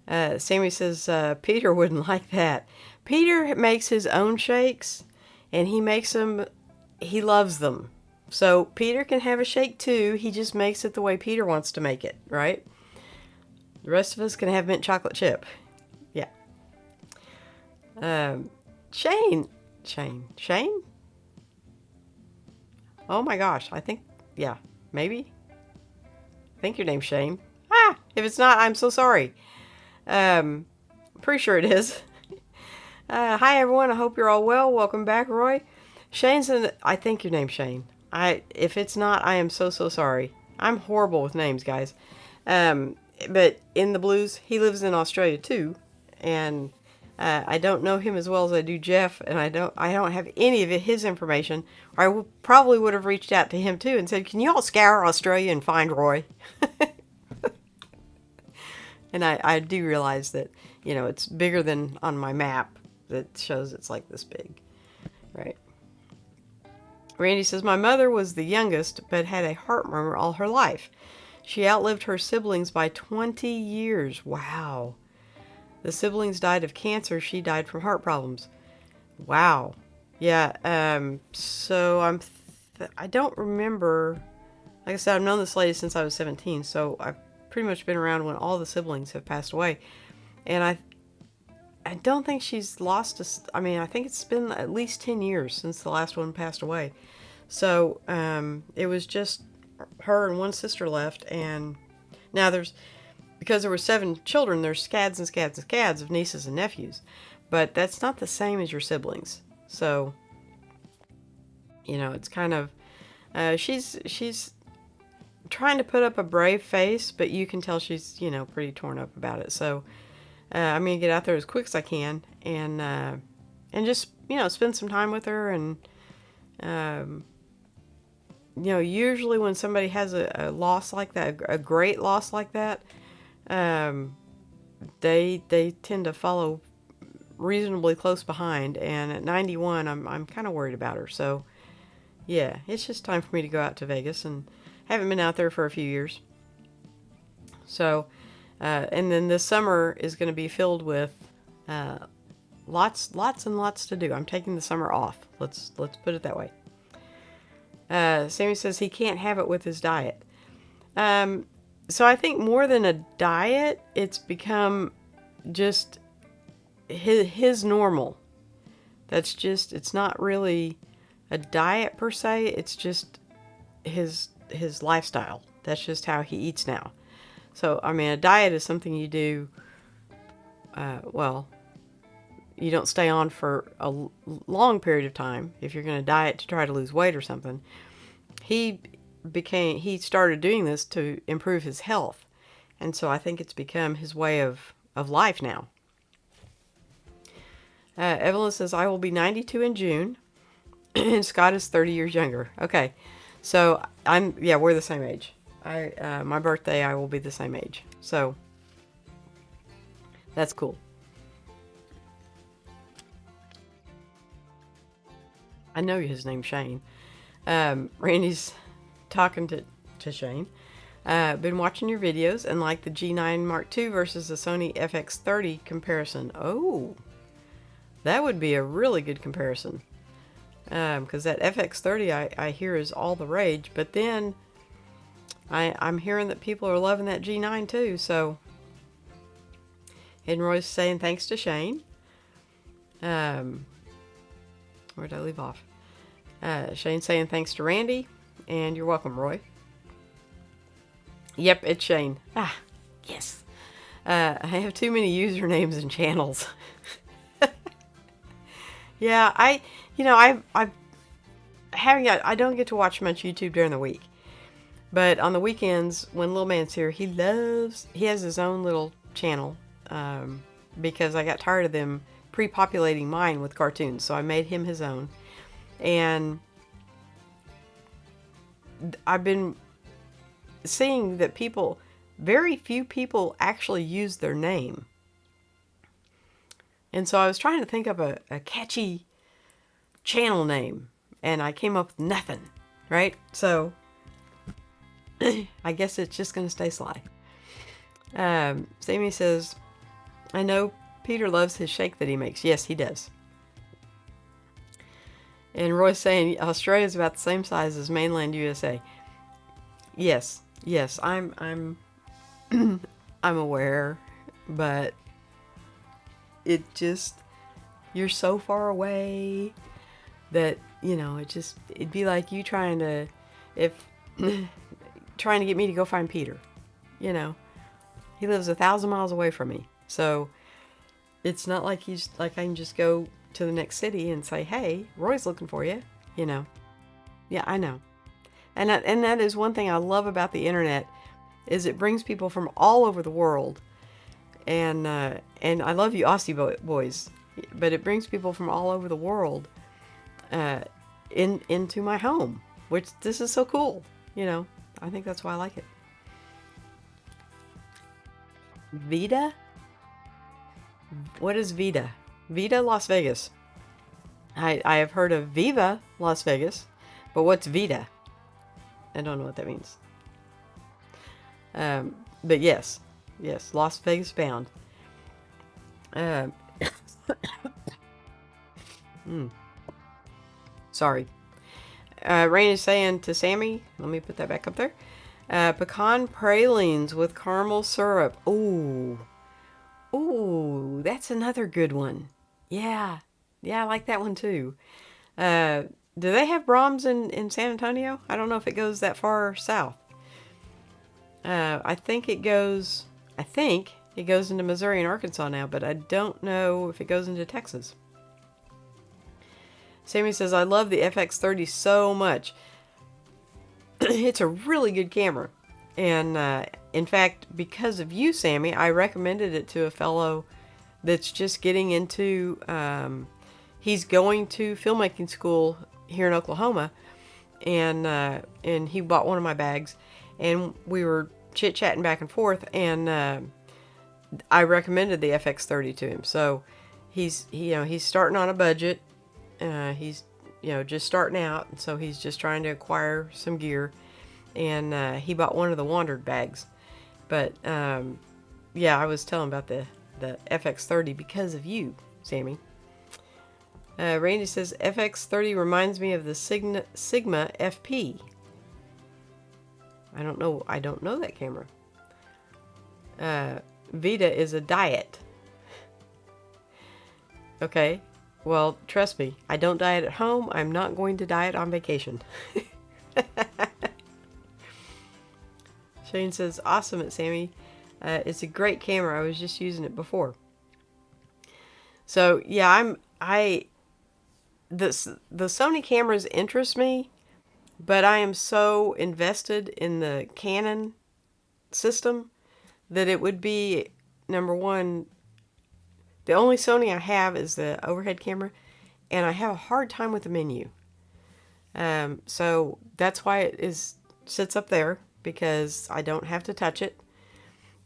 S1: Sammy says, Peter wouldn't like that. Peter makes his own shakes and he loves them. So Peter can have a shake too. He just makes it the way Peter wants to make it, right? The rest of us can have mint chocolate chip. Yeah. Shane. Oh my gosh. Yeah, maybe. I think your name's Shane. If it's not, I'm so sorry. Pretty sure it is. Hi everyone. I hope you're all well. Welcome back, Roy. I think your name's Shane. If it's not, I am so sorry. I'm horrible with names, guys. But in the blues, he lives in Australia too, and I don't know him as well as I do Jeff, and I don't have any of his information. Or I probably would have reached out to him too and said, "Can you all scour Australia and find Roy?" And I do realize that it's bigger than on my map that shows it's like this big, right? Randy says, my mother was the youngest, but had a heart murmur all her life. She outlived her siblings by 20 years. Wow. The siblings died of cancer. She died from heart problems. Wow. Yeah. So I'm I don't remember. Like I said, I've known this lady since I was 17, so I've pretty much been around when all the siblings have passed away. And I don't think she's lost I mean, I think it's been at least 10 years since the last one passed away. So it was just her and one sister left. And now because there were 7 children, there's scads and scads and scads of nieces and nephews. But that's not the same as your siblings. So, it's kind of, she's trying to put up a brave face, but you can tell she's, pretty torn up about it. So I'm going to get out there as quick as I can and just, spend some time with her. And, usually when somebody has a loss like that, a great loss like that, they tend to follow reasonably close behind. And at 91, I'm kind of worried about her. So yeah, it's just time for me to go out to Vegas, and haven't been out there for a few years. So, and then this summer is going to be filled with lots and lots to do. I'm taking the summer off. Let's put it that way. Sammy says he can't have it with his diet. So I think more than a diet, it's become just his normal. It's not really a diet per se. It's just his lifestyle. That's just how he eats now. So, I mean, a diet is something you do, you don't stay on for a long period of time. If you're going to diet to try to lose weight or something, he started doing this to improve his health. And so I think it's become his way of life now. Evelyn says, I will be 92 in June, and Scott is 30 years younger. Okay. So we're the same age. My birthday, I will be the same age. So that's cool. I know his name's Shane. Randy's talking to Shane. Been watching your videos and like the G9 Mark II versus the Sony FX30 comparison. Oh, that would be a really good comparison. Because that FX30 I hear is all the rage, but then I'm hearing that people are loving that G9 too. So, and Roy's saying thanks to Shane. Where did I leave off? Shane saying thanks to Randy, and you're welcome, Roy. Yep, it's Shane. Ah, yes. I have too many usernames and channels. Yeah, I don't get to watch much YouTube during the week. But on the weekends, when Little Man's here, he has his own little channel, because I got tired of them pre-populating mine with cartoons. So I made him his own. And I've been seeing that very few people actually use their name. And so I was trying to think of a catchy channel name, and I came up with nothing, right? So I guess it's just going to stay Sly. Sammy says, I know Peter loves his shake that he makes. Yes, he does. And Roy's saying Australia's about the same size as mainland USA. Yes, I'm I'm aware, but you're so far away that, it'd be like you trying to get me to go find Peter. He lives 1,000 miles away from me. So it's not like I can just go to the next city and say, hey, Roy's looking for you, Yeah, I know. And that is one thing I love about the internet, is it brings people from all over the world. And I love you Aussie boys, but it brings people from all over the world into my home, which this is so cool. I think that's why I like it. Vida? What is Vida? Vida, Las Vegas. I have heard of Viva, Las Vegas, but what's Vida? I don't know what that means. But yes, Las Vegas bound. Sorry. Rain is saying to Sammy, let me put that back up there. Pecan pralines with caramel syrup. Ooh. Ooh, that's another good one. Yeah. Yeah, I like that one too. Do they have Brahms in San Antonio? I don't know if it goes that far south. I think it goes into Missouri and Arkansas now, but I don't know if it goes into Texas. Sammy says, I love the FX30 so much. It's a really good camera. And in fact, because of you, Sammy, I recommended it to a fellow that's just getting into, he's going to filmmaking school here in Oklahoma. And he bought one of my bags. And we were chit-chatting back and forth. And I recommended the FX30 to him. So he's starting on a budget. He's just starting out, and so he's just trying to acquire some gear, and he bought one of the Wandered bags. But yeah, I was telling about the FX30 because of you, Sammy. Randy says FX30 reminds me of the Sigma FP. I don't know that camera. Vita is a diet. Okay. Well, trust me, I don't diet at home. I'm not going to diet on vacation. Shane says, awesome at Sammy. It's a great camera. I was just using it before. So yeah, the Sony cameras interest me, but I am so invested in the Canon system that it would be, number one, the only Sony I have is the overhead camera, and I have a hard time with the menu. So that's why it sits up there, because I don't have to touch it.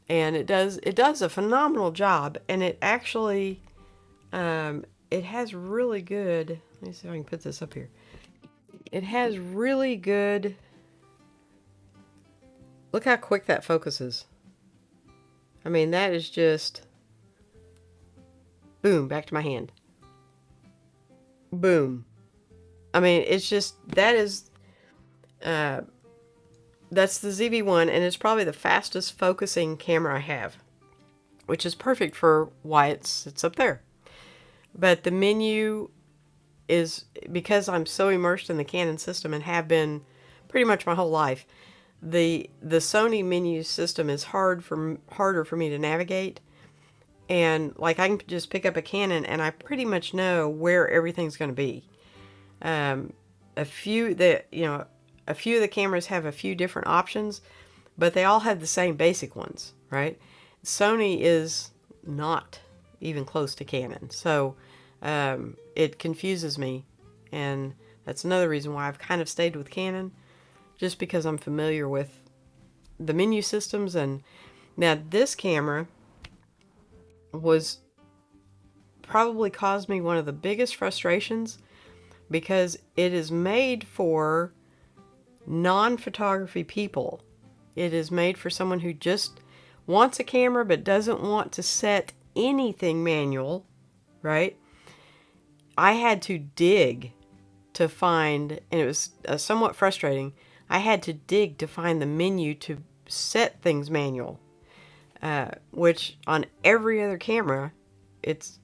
S1: And it does a phenomenal job, and it actually, it has really good, let me see if I can put this up here. It has really good, look how quick that focuses. I mean, that is just, boom, back to my hand. Boom. I mean, it's just, that's the ZV-1, and it's probably the fastest focusing camera I have, which is perfect for why it sits up there. But the menu is, because I'm so immersed in the Canon system and have been pretty much my whole life, the Sony menu system is harder for me to navigate. And like, I can just pick up a Canon and I pretty much know where everything's going to be. A few of the cameras have a few different options, but they all have the same basic ones, right? Sony is not even close to Canon, so it confuses me, and that's another reason why I've kind of stayed with Canon, just because I'm familiar with the menu systems. And now this camera was probably caused me one of the biggest frustrations, because it is made for non-photography people. It is made for someone who just wants a camera but doesn't want to set anything manual, right? I had to dig to find, and it was somewhat frustrating, I had to dig to find the menu to set things manual. Which on every other camera, it's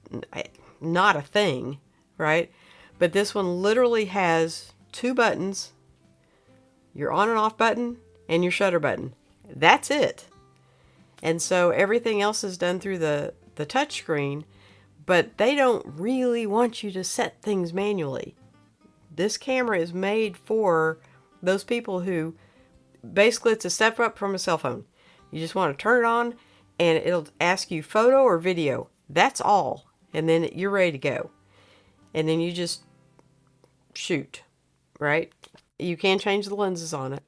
S1: not a thing, right? But this one literally has two buttons, your on and off button and your shutter button. That's it. And so everything else is done through the touch screen, but they don't really want you to set things manually. This camera is made for those people who, basically it's a step up from a cell phone. You just want to turn it on, and it'll ask you photo or video. That's all. And then you're ready to go. And then you just shoot, right? You can change the lenses on it.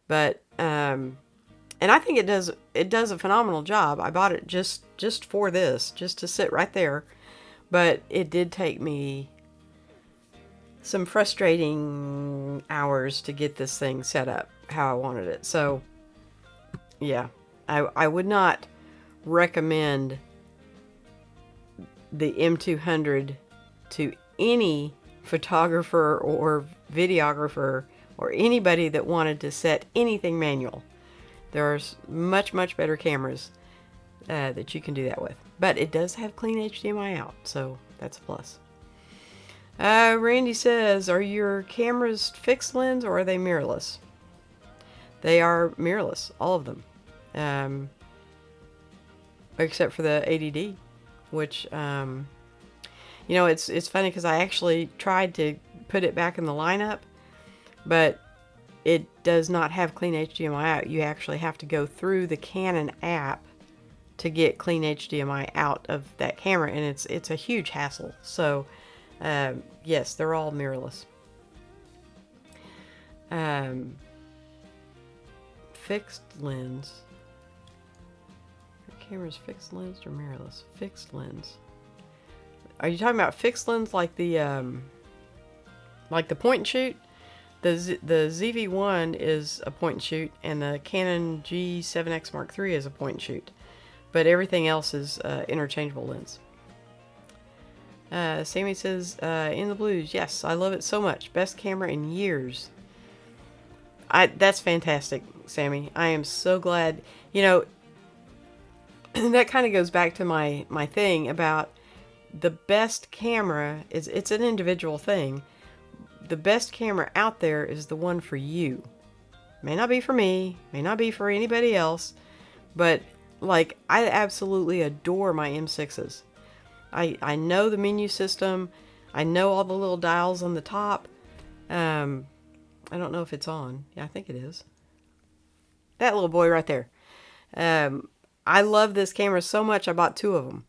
S1: But, and I think it does a phenomenal job. I bought it just for this, just to sit right there. But it did take me some frustrating hours to get this thing set up how I wanted it. So, yeah, I would not recommend the M200 to any photographer or videographer or anybody that wanted to set anything manual. There's much, much better cameras that you can do that with. But it does have clean HDMI out, so that's a plus. Randy says, are your cameras fixed lens or are they mirrorless? They are mirrorless, all of them. Except for the ADD, which, you know, it's funny because I actually tried to put it back in the lineup, but it does not have clean HDMI out. You actually have to go through the Canon app to get clean HDMI out of that camera, and it's a huge hassle. So, yes, they're all mirrorless. Fixed lens. Your camera's fixed lens or mirrorless? Fixed lens. Are you talking about fixed lens like the point and shoot? The ZV-1 is a point and shoot, and the Canon G7X Mark III is a point and shoot. But everything else is interchangeable lens. Sammy says, in the blues, yes, I love it so much. Best camera in years. That's fantastic, Sammy. I am so glad. You know, that kind of goes back to my thing about the best camera it's an individual thing. The best camera out there is the one for you. May not be for me, may not be for anybody else, but like, I absolutely adore my M6s. I know the menu system. I know all the little dials on the top. I don't know if it's on. Yeah, I think it is. That little boy right there. I love this camera so much, I bought two of them.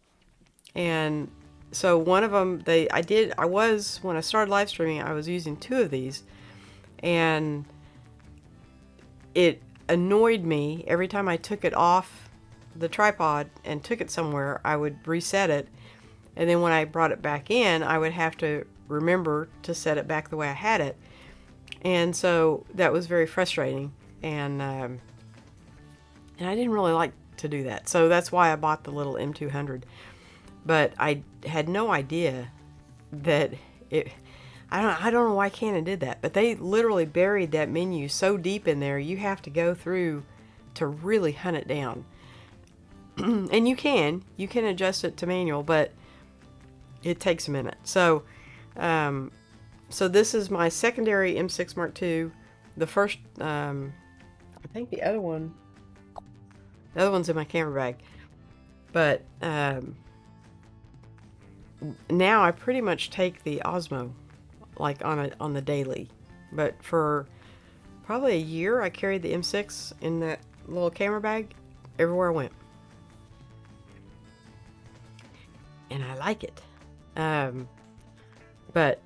S1: And so one of them, when I started live streaming, I was using two of these. And it annoyed me every time I took it off the tripod and took it somewhere. I would reset it, and then when I brought it back in, I would have to remember to set it back the way I had it, and so that was very frustrating, and I didn't really like to do that, so that's why I bought the little M200. But I had no idea that I don't know why Canon did that, but they literally buried that menu so deep in there, you have to go through to really hunt it down. And you can adjust it to manual, but it takes a minute. So, so this is my secondary M6 Mark II. The first, I think the other one's in my camera bag. But now I pretty much take the Osmo, like on the daily. But for probably a year, I carried the M6 in that little camera bag everywhere I went. And I like it. But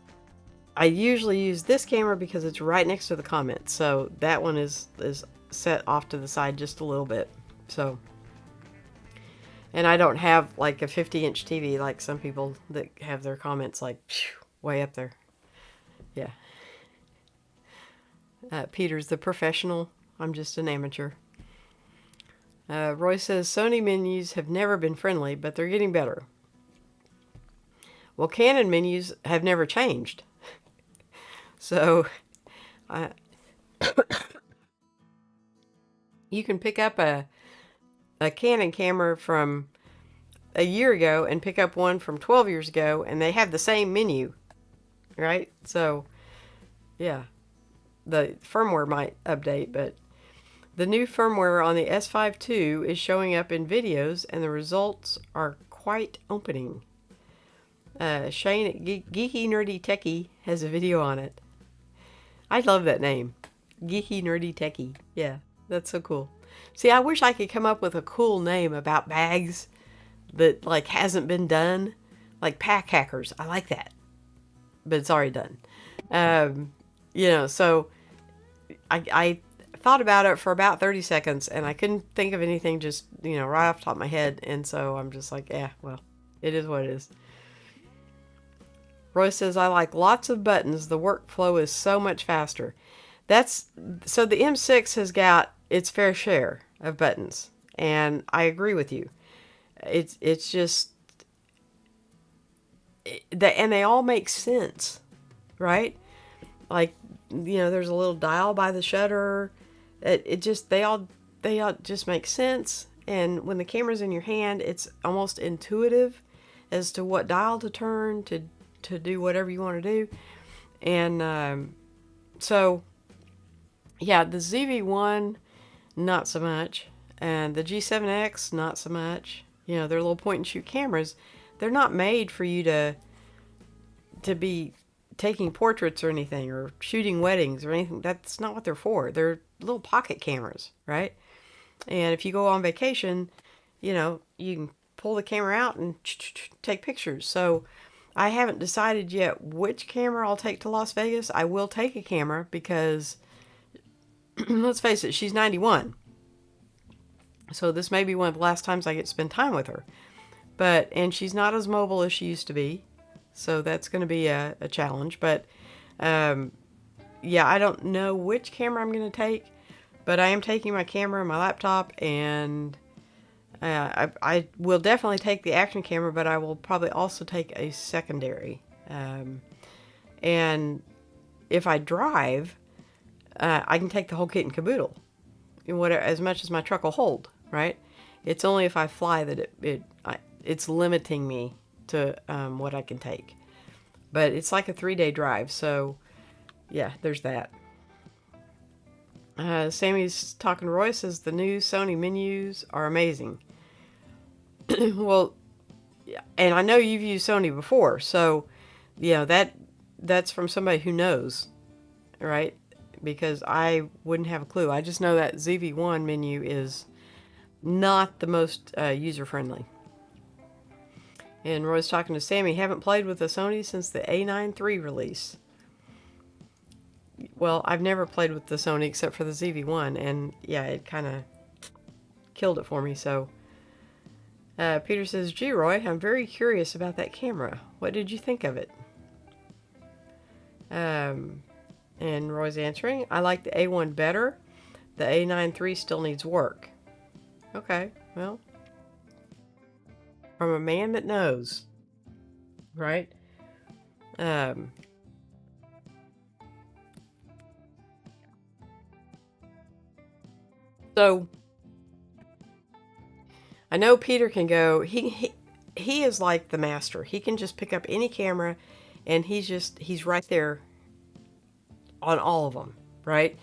S1: I usually use this camera because it's right next to the comments. So that one is set off to the side just a little bit. So, and I don't have like a 50-inch TV like some people that have their comments like way up there. Yeah. Peter's the professional. I'm just an amateur. Roy says, Sony menus have never been friendly, but they're getting better. Well, Canon menus have never changed. So, you can pick up a Canon camera from a year ago and pick up one from 12 years ago, and they have the same menu, right? So, yeah, the firmware might update, but the new firmware on the S5 II is showing up in videos, and the results are quite opening. Shane at Geeky Nerdy Techie has a video on it. I love that name. Geeky Nerdy Techie. Yeah, that's so cool. See, I wish I could come up with a cool name about bags that like hasn't been done. Like Pack Hackers. I like that. But it's already done. You know, so I thought about it for about 30 seconds and I couldn't think of anything just, you know, right off the top of my head. And so I'm just like, yeah, well, it is what it is. Roy says, I like lots of buttons. The workflow is so much faster. So the M6 has got its fair share of buttons. And I agree with you. It's just, and they all make sense, right? Like there's a little dial by the shutter. It just, they all just make sense. And when the camera's in your hand, it's almost intuitive as to what dial to turn to do whatever you want to do. And so, yeah, the ZV-1, not so much. And the G7X, not so much. They're little point and shoot cameras. They're not made for you to be taking portraits or anything, or shooting weddings or anything. That's not what they're for. They're little pocket cameras, right? And if you go on vacation, you can pull the camera out and take pictures. So I haven't decided yet which camera I'll take to Las Vegas. I will take a camera because, let's face it, she's 91. So this may be one of the last times I get to spend time with her. And she's not as mobile as she used to be. So that's going to be a challenge. But, yeah, I don't know which camera I'm going to take. But I am taking my camera and my laptop, and I will definitely take the action camera, but I will probably also take a secondary. And if I drive, I can take the whole kit and caboodle, as much as my truck will hold, right? It's only if I fly that it's limiting me to what I can take. But it's like a 3-day drive, so yeah, there's that. Sammy's talking to Roy, says the new Sony menus are amazing. Well, yeah, and I know you've used Sony before, so that's from somebody who knows, right? Because I wouldn't have a clue. I just know that ZV-1 menu is not the most user-friendly. And Roy's talking to Sammy, haven't played with the Sony since the A9 III release. Well, I've never played with the Sony except for the ZV-1, and yeah, it kind of killed it for me. So Peter says, gee, Roy, I'm very curious about that camera. What did you think of it? And Roy's answering, I like the A1 better. The A9 III still needs work. Okay, well, from a man that knows, right? So I know Peter can go, he is like the master. He can just pick up any camera and he's right there on all of them, right?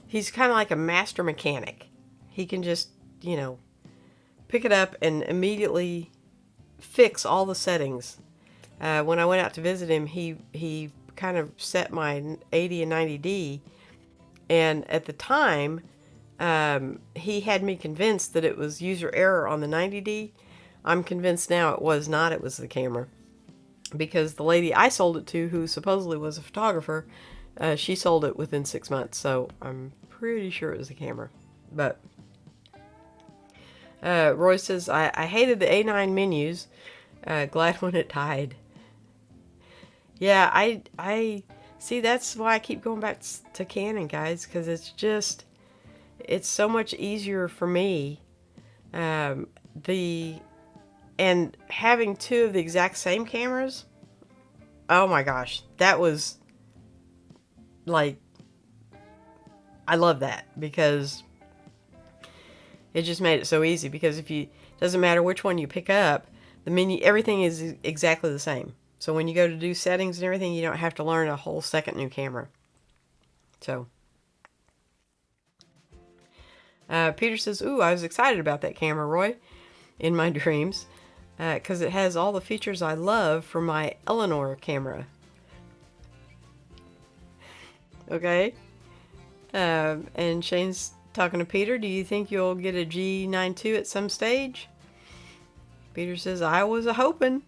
S1: He's kind of like a master mechanic. He can just, pick it up and immediately fix all the settings. When I went out to visit him, he kind of set my 80 and 90D, and at the time, he had me convinced that it was user error on the 90D. I'm convinced now it was not. It was the camera. Because the lady I sold it to, who supposedly was a photographer, she sold it within 6 months. So I'm pretty sure it was the camera. But Roy says, I hated the A9 menus. Glad when it died. Yeah, I see, that's why I keep going back to Canon, guys, because it's so much easier for me. And having two of the exact same cameras, oh my gosh, that was like, I love that, because it just made it so easy. Because doesn't matter which one you pick up, the menu, everything is exactly the same. So when you go to do settings and everything, you don't have to learn a whole second new camera. So Peter says, ooh, I was excited about that camera, Roy, in my dreams, because it has all the features I love from my Eleanor camera. Okay. And Shane's talking to Peter, do you think you'll get a G9 II at some stage? Peter says, I was hoping.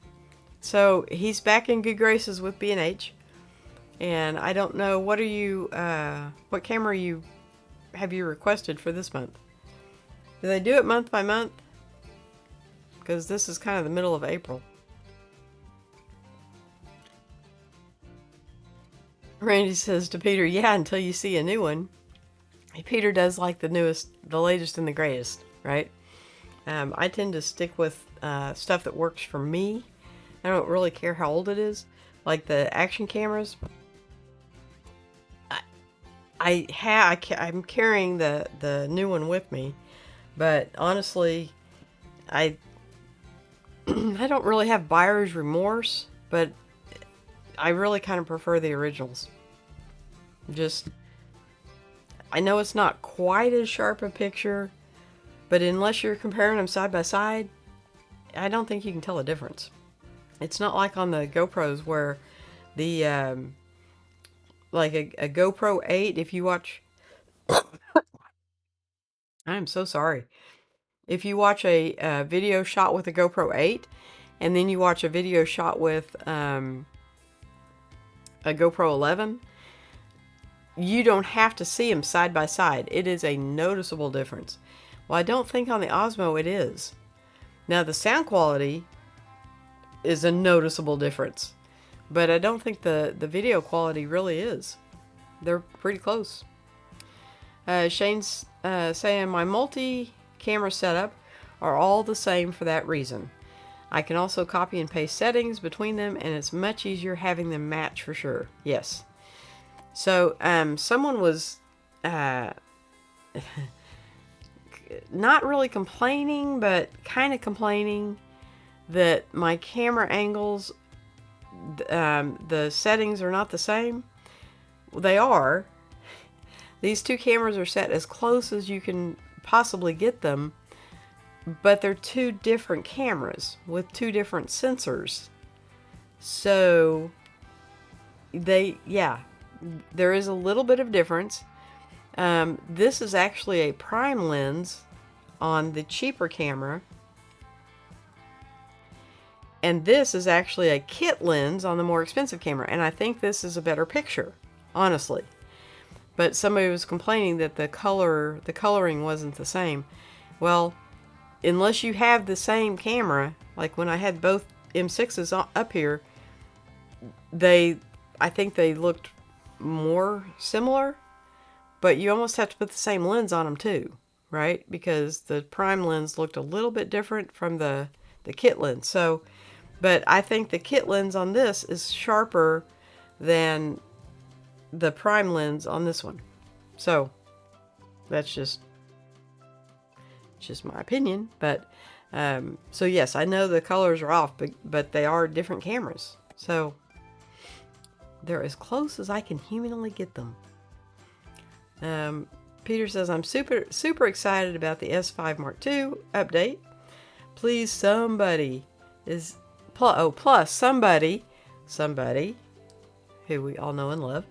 S1: So he's back in good graces with B&H. And I don't know, what camera have you requested for this month? Do they do it month by month? Because this is kind of the middle of April. Randy says to Peter, yeah, until you see a new one. Peter does like the latest and the greatest, right? I tend to stick with stuff that works for me. I don't really care how old it is. Like the action cameras. I'm carrying the new one with me, but honestly, I I don't really have buyer's remorse, but I really kind of prefer the originals. Just, I know it's not quite as sharp a picture, but unless you're comparing them side by side, I don't think you can tell a difference. It's not like on the GoPros where the like a GoPro 8, if you watch, I'm so sorry. If you watch a video shot with a GoPro 8 and then you watch a video shot with a GoPro 11, you don't have to see them side by side. It is a noticeable difference. Well, I don't think on the Osmo it is. Now, the sound quality is a noticeable difference, but I don't think the video quality really is. They're pretty close. Shane's saying my multi-camera setup are all the same for that reason. I can also copy and paste settings between them, and it's much easier having them match for sure. Yes. So, someone was not really complaining, but kind of complaining that my camera angles, the settings are not the same. Well, they are. These two cameras are set as close as you can possibly get them, but they're two different cameras with two different sensors. So, there is a little bit of difference. This is actually a prime lens on the cheaper camera, and this is actually a kit lens on the more expensive camera, and I think this is a better picture, honestly. But somebody was complaining that the coloring wasn't the same. Well, unless you have the same camera, like when I had both M6s up here, I think they looked more similar, but you almost have to put the same lens on them too, right? Because the prime lens looked a little bit different from the kit lens. So, but I think the kit lens on this is sharper than the prime lens on this one. So that's just my opinion. But so yes, I know the colors are off, but they are different cameras. So they're as close as I can humanly get them. Peter says, I'm super excited about the S5 Mark II update. Please, somebody who we all know and love,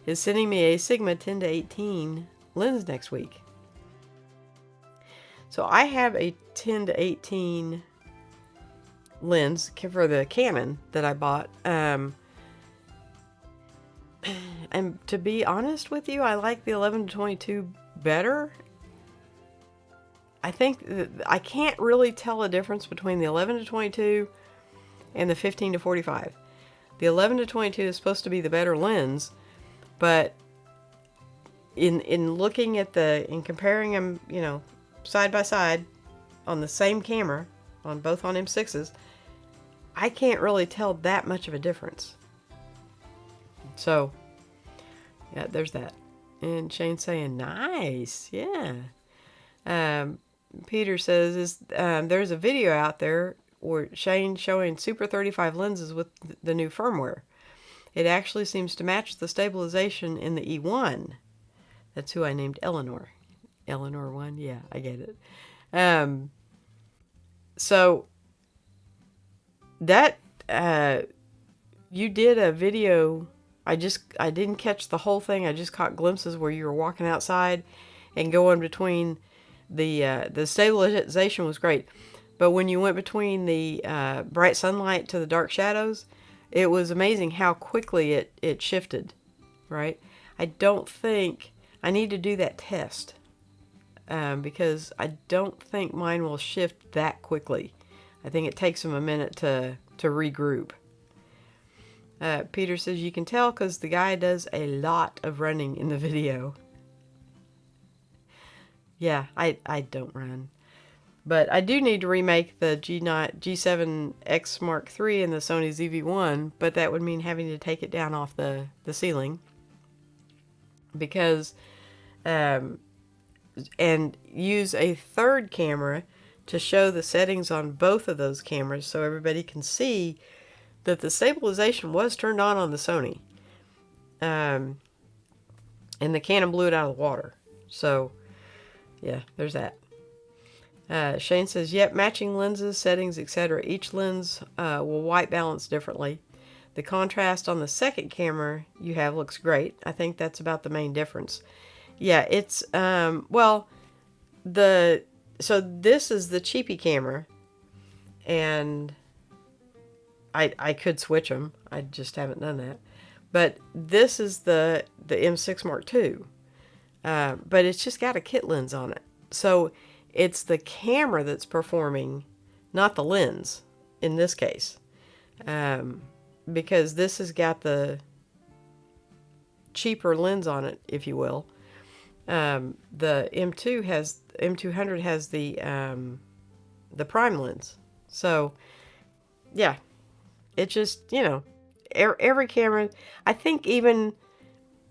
S1: is sending me a Sigma 10 to 18 lens next week. So I have a 10 to 18 lens for the Canon that I bought. And to be honest with you, I like the 11 to 22 better. I think I can't really tell a difference between the 11 to 22 and the 15 to 45. The 11 to 22 is supposed to be the better lens, but in looking at in comparing them, you know, side by side on the same camera, both on M6s, I can't really tell that much of a difference. So, yeah, there's that. And Shane's saying, nice, yeah. Peter says, there's a video out there where Shane's showing Super 35 lenses with the new firmware. It actually seems to match the stabilization in the E1. That's who I named Eleanor. Eleanor 1, yeah, I get it. So, that, you did a video. I didn't catch the whole thing. I just caught glimpses where you were walking outside and going between the stabilization was great. But when you went between the bright sunlight to the dark shadows, it was amazing how quickly it shifted, right? I don't think, I need to do that test because I don't think mine will shift that quickly. I think it takes them a minute to regroup. Peter says, you can tell because the guy does a lot of running in the video. Yeah, I don't run. But I do need to remake the G7X Mark III and the Sony ZV-1, but that would mean having to take it down off the ceiling. because and use a third camera to show the settings on both of those cameras so everybody can see that the stabilization was turned on the Sony. And the Canon blew it out of the water. So, yeah, there's that. Shane says, yep, matching lenses, settings, etc. Each lens will white balance differently. The contrast on the second camera you have looks great. I think that's about the main difference. Yeah, it's, well, so this is the cheapy camera, and I could switch them. I just haven't done that. But this is the M6 Mark II. But it's just got a kit lens on it. So it's the camera that's performing, not the lens in this case. Because this has got the cheaper lens on it, if you will. The M200 has the prime lens. So yeah, it just, every camera, I think even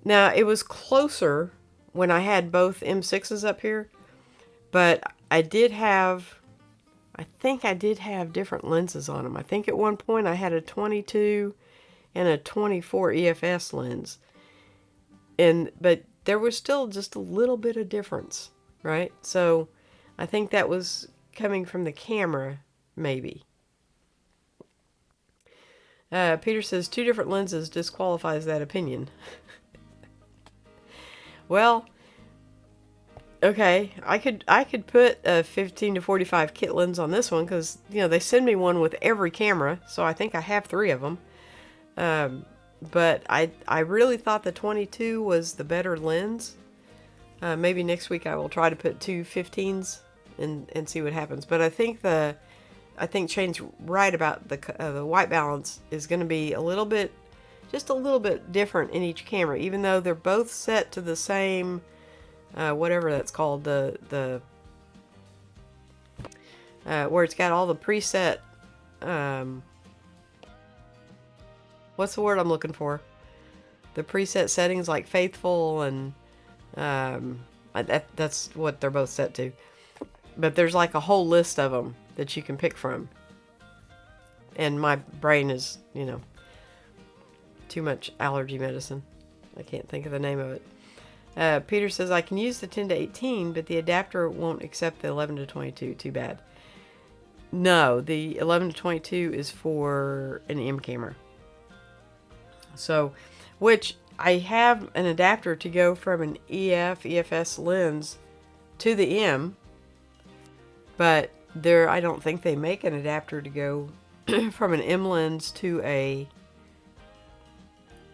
S1: now it was closer when I had both M6s up here, but I think I did have different lenses on them. I think at one point I had a 22 and a 24 EFS lens, but there was still just a little bit of difference, right? So I think that was coming from the camera, maybe. Peter says 2 different lenses disqualifies that opinion. Well, okay, I could put a 15 to 45 kit lens on this one because they send me one with every camera, so I think I have 3 of them. But I really thought the 22 was the better lens. Maybe next week I will try to put 2 15s and see what happens. But I think Shane's right about the white balance is going to be just a little bit different in each camera, even though they're both set to the same, whatever that's called, the where it's got all the preset, what's the word I'm looking for? The preset settings like faithful and that's what they're both set to. But there's like a whole list of them that you can pick from. And my brain is, too much allergy medicine. I can't think of the name of it. Peter says, I can use the 10 to 18, but the adapter won't accept the 11 to 22. Too bad. No, the 11 to 22 is for an M camera. So, which I have an adapter to go from an EFS lens to the M, but I don't think they make an adapter to go from an M lens to a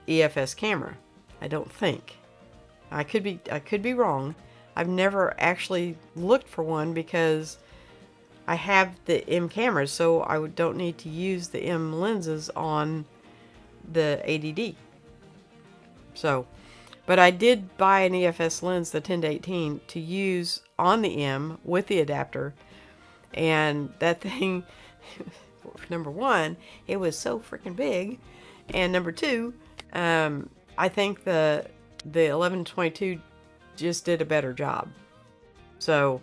S1: EFS camera. I don't think. I could be wrong. I've never actually looked for one because I have the M cameras, so I don't need to use the M lenses on the ADD. So, but I did buy an EFS lens, the 10 to 18, to use on the M with the adapter, and that thing, number one, it was so freaking big, and number two, I think the 11 to 22 just did a better job. So,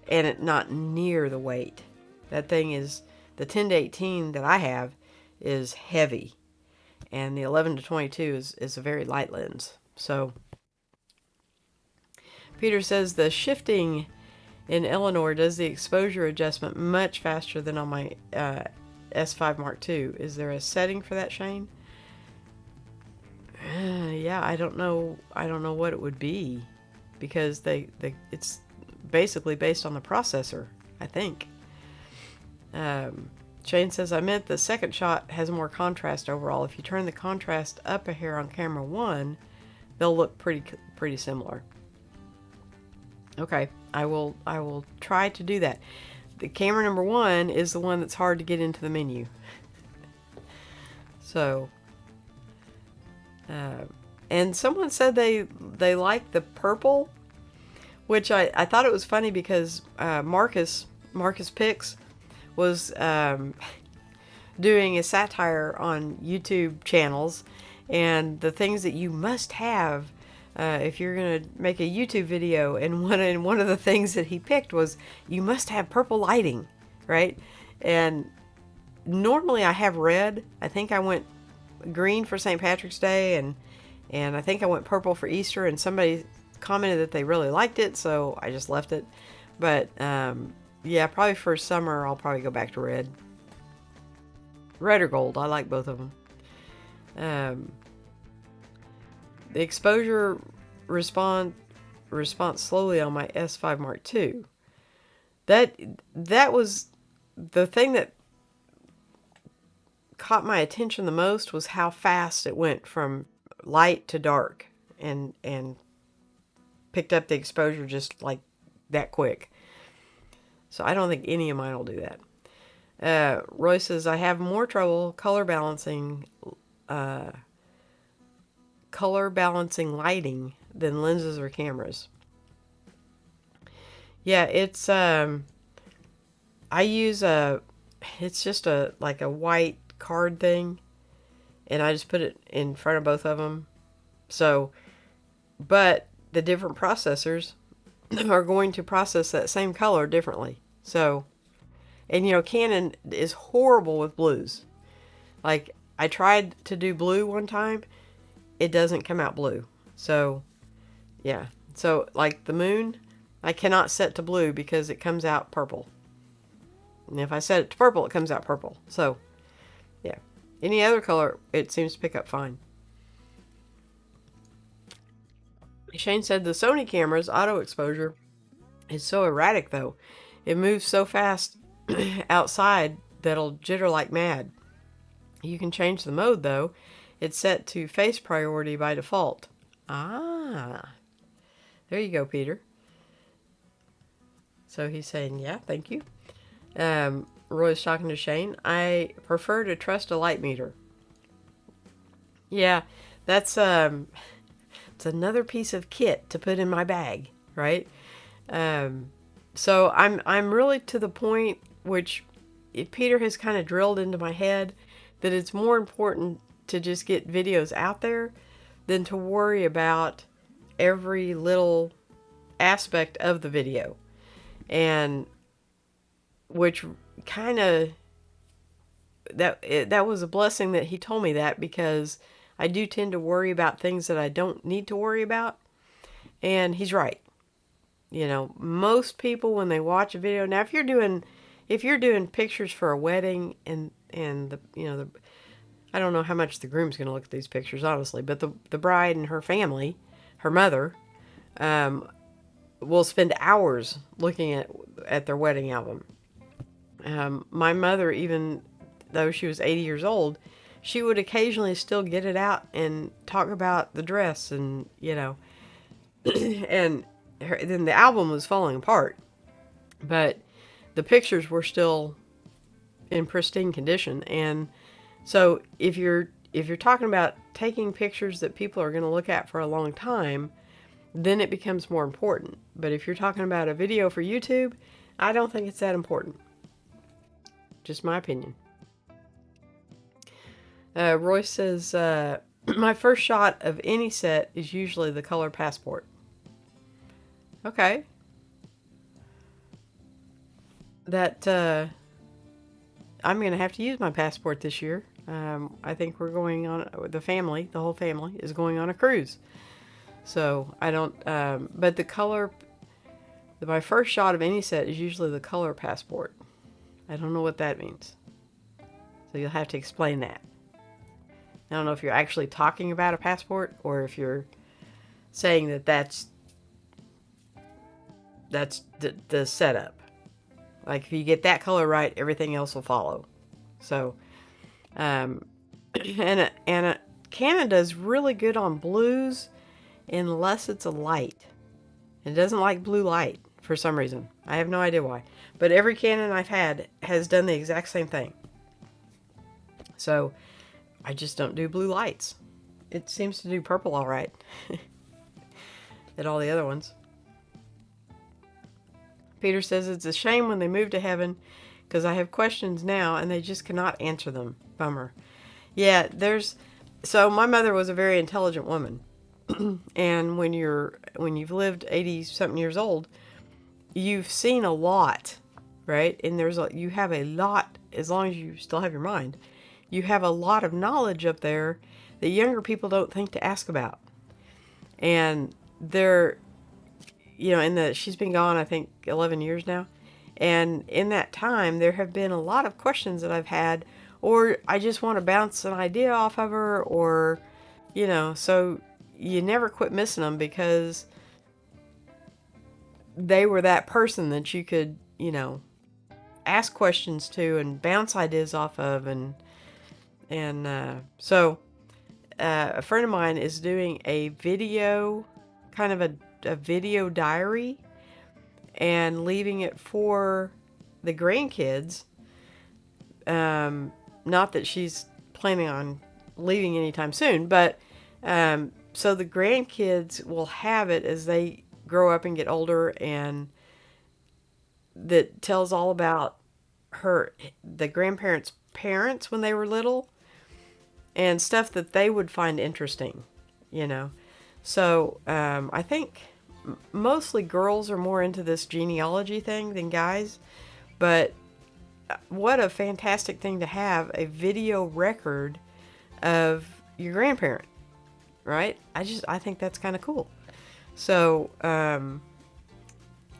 S1: and it not near the weight. That thing is, the 10 to 18 that I have is heavy, and the 11 to 22 is a very light lens. So, Peter says the shifting in Eleanor does the exposure adjustment much faster than on my S5 Mark II. Is there a setting for that, Shane? Yeah, I don't know what it would be, because it's basically based on the processor, I think. Shane says, I meant the second shot has more contrast overall. If you turn the contrast up a hair on camera 1, they'll look pretty similar. Okay, I will try to do that. The camera number 1 is the one that's hard to get into the menu. So, and someone said they like the purple, which I thought it was funny because Marcus Pix was doing a satire on YouTube channels and the things that you must have if you're gonna make a YouTube video, and one of the things that he picked was you must have purple lighting, right? And normally I have red. I think I went green for St. Patrick's Day, and I think I went purple for Easter, and somebody commented that they really liked it, so I just left it. But yeah, probably for summer I'll probably go back to red. Red or gold, I like both of them. The exposure response slowly on my S5 Mark II. That was the thing that caught my attention the most, was how fast it went from light to dark, and picked up the exposure just like that quick. So I don't think any of mine will do that. Roy says, I have more trouble color balancing lighting than lenses or cameras. Yeah, it's I use it's just like a white card thing, and I just put it in front of both of them. So, but the different processors are going to process that same color differently. So, and Canon is horrible with blues. Like, I tried to do blue one time, it doesn't come out blue. So, yeah. So, like the moon, I cannot set to blue because it comes out purple. And if I set it to purple, it comes out purple. So, yeah. Any other color, it seems to pick up fine. Shane said the Sony camera's auto exposure is so erratic, though. It moves so fast outside that it'll jitter like mad. You can change the mode, though. It's set to face priority by default. Ah. There you go, Peter. So he's saying, yeah, thank you. Roy's talking to Shane. I prefer to trust a light meter. Yeah, that's it's another piece of kit to put in my bag, right? So I'm really to the point which Peter has kind of drilled into my head that it's more important to just get videos out there than to worry about every little aspect of the video. And which kind of, that was a blessing that he told me that, because I do tend to worry about things that I don't need to worry about. And he's right. Most people, when they watch a video, now if you're doing pictures for a wedding, and the I don't know how much the groom's going to look at these pictures, honestly, but the bride and her family, her mother, will spend hours looking at their wedding album. My mother, even though she was 80 years old, she would occasionally still get it out and talk about the dress, and and then the album was falling apart, but the pictures were still in pristine condition. And so if you're talking about taking pictures that people are going to look at for a long time, then it becomes more important. But if you're talking about a video for YouTube, I don't think it's that important. Just my opinion. Royce says, my first shot of any set is usually the color passport. Okay. That, I'm going to have to use my passport this year. I think we're going on, the whole family is going on a cruise. So I don't, but my first shot of any set is usually the color passport. I don't know what that means. So you'll have to explain that. I don't know if you're actually talking about a passport, or if you're saying that's the setup. Like, if you get that color right, everything else will follow. So, and Canon does really good on blues, unless it's a light. It doesn't like blue light for some reason. I have no idea why. But every Canon I've had has done the exact same thing. So I just don't do blue lights. It seems to do purple all right. At all the other ones. Peter says it's a shame when they move to heaven, because I have questions now and they just cannot answer them. Bummer. Yeah, so my mother was a very intelligent woman. And when you've lived 80 something years old, you've seen a lot, right? And you have a lot, as long as you still have your mind, you have a lot of knowledge up there that younger people don't think to ask about. And they're, she's been gone, I think, 11 years now. And in that time, there have been a lot of questions that I've had, or I just want to bounce an idea off of her, or, so you never quit missing them because they were that person that you could, ask questions to and bounce ideas off of. So a friend of mine is doing a video, kind of a video diary, and leaving it for the grandkids. Not that she's planning on leaving anytime soon, but so the grandkids will have it as they grow up and get older, and that tells all about the grandparents' parents when they were little, and stuff that they would find interesting, So I think mostly girls are more into this genealogy thing than guys, but what a fantastic thing to have a video record of your grandparent, right? I think that's kind of cool. So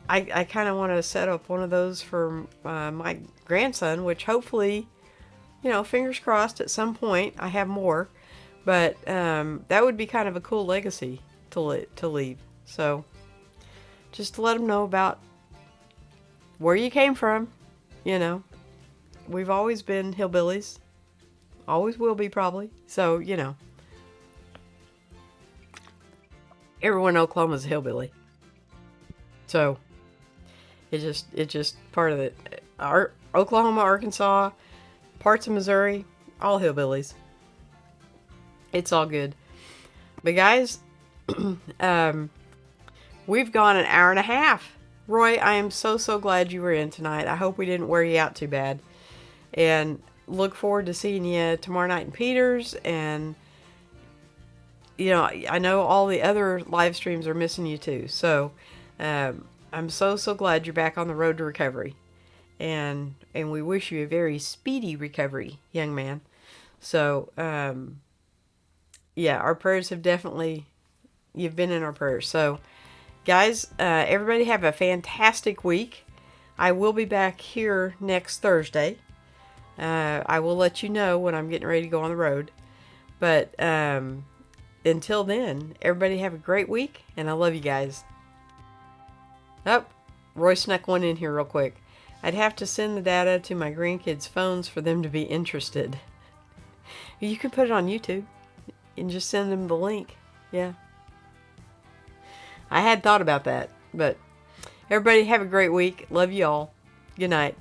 S1: I kind of want to set up one of those for my grandson, which hopefully, fingers crossed, at some point I have more. But that would be kind of a cool legacy to leave. So just to let them know about where you came from. We've always been hillbillies. Always will be, probably. So, everyone in Oklahoma's a hillbilly. So it's just part of it. Oklahoma, Arkansas, parts of Missouri, all hillbillies. It's all good. But guys, we've gone an hour and a half. Roy, I am so glad you were in tonight. I hope we didn't wear you out too bad. And look forward to seeing you tomorrow night in Peters. And, I know all the other live streams are missing you too. So I'm so glad you're back on the road to recovery. And we wish you a very speedy recovery, young man. So, yeah, our prayers have definitely, you've been in our prayers. So, guys, everybody have a fantastic week. I will be back here next Thursday. I will let you know when I'm getting ready to go on the road. But until then, everybody have a great week, and I love you guys. Oh, Roy snuck one in here real quick. I'd have to send the data to my grandkids' phones for them to be interested. You can put it on YouTube and just send them the link. Yeah. I had thought about that, but everybody have a great week. Love you all. Good night.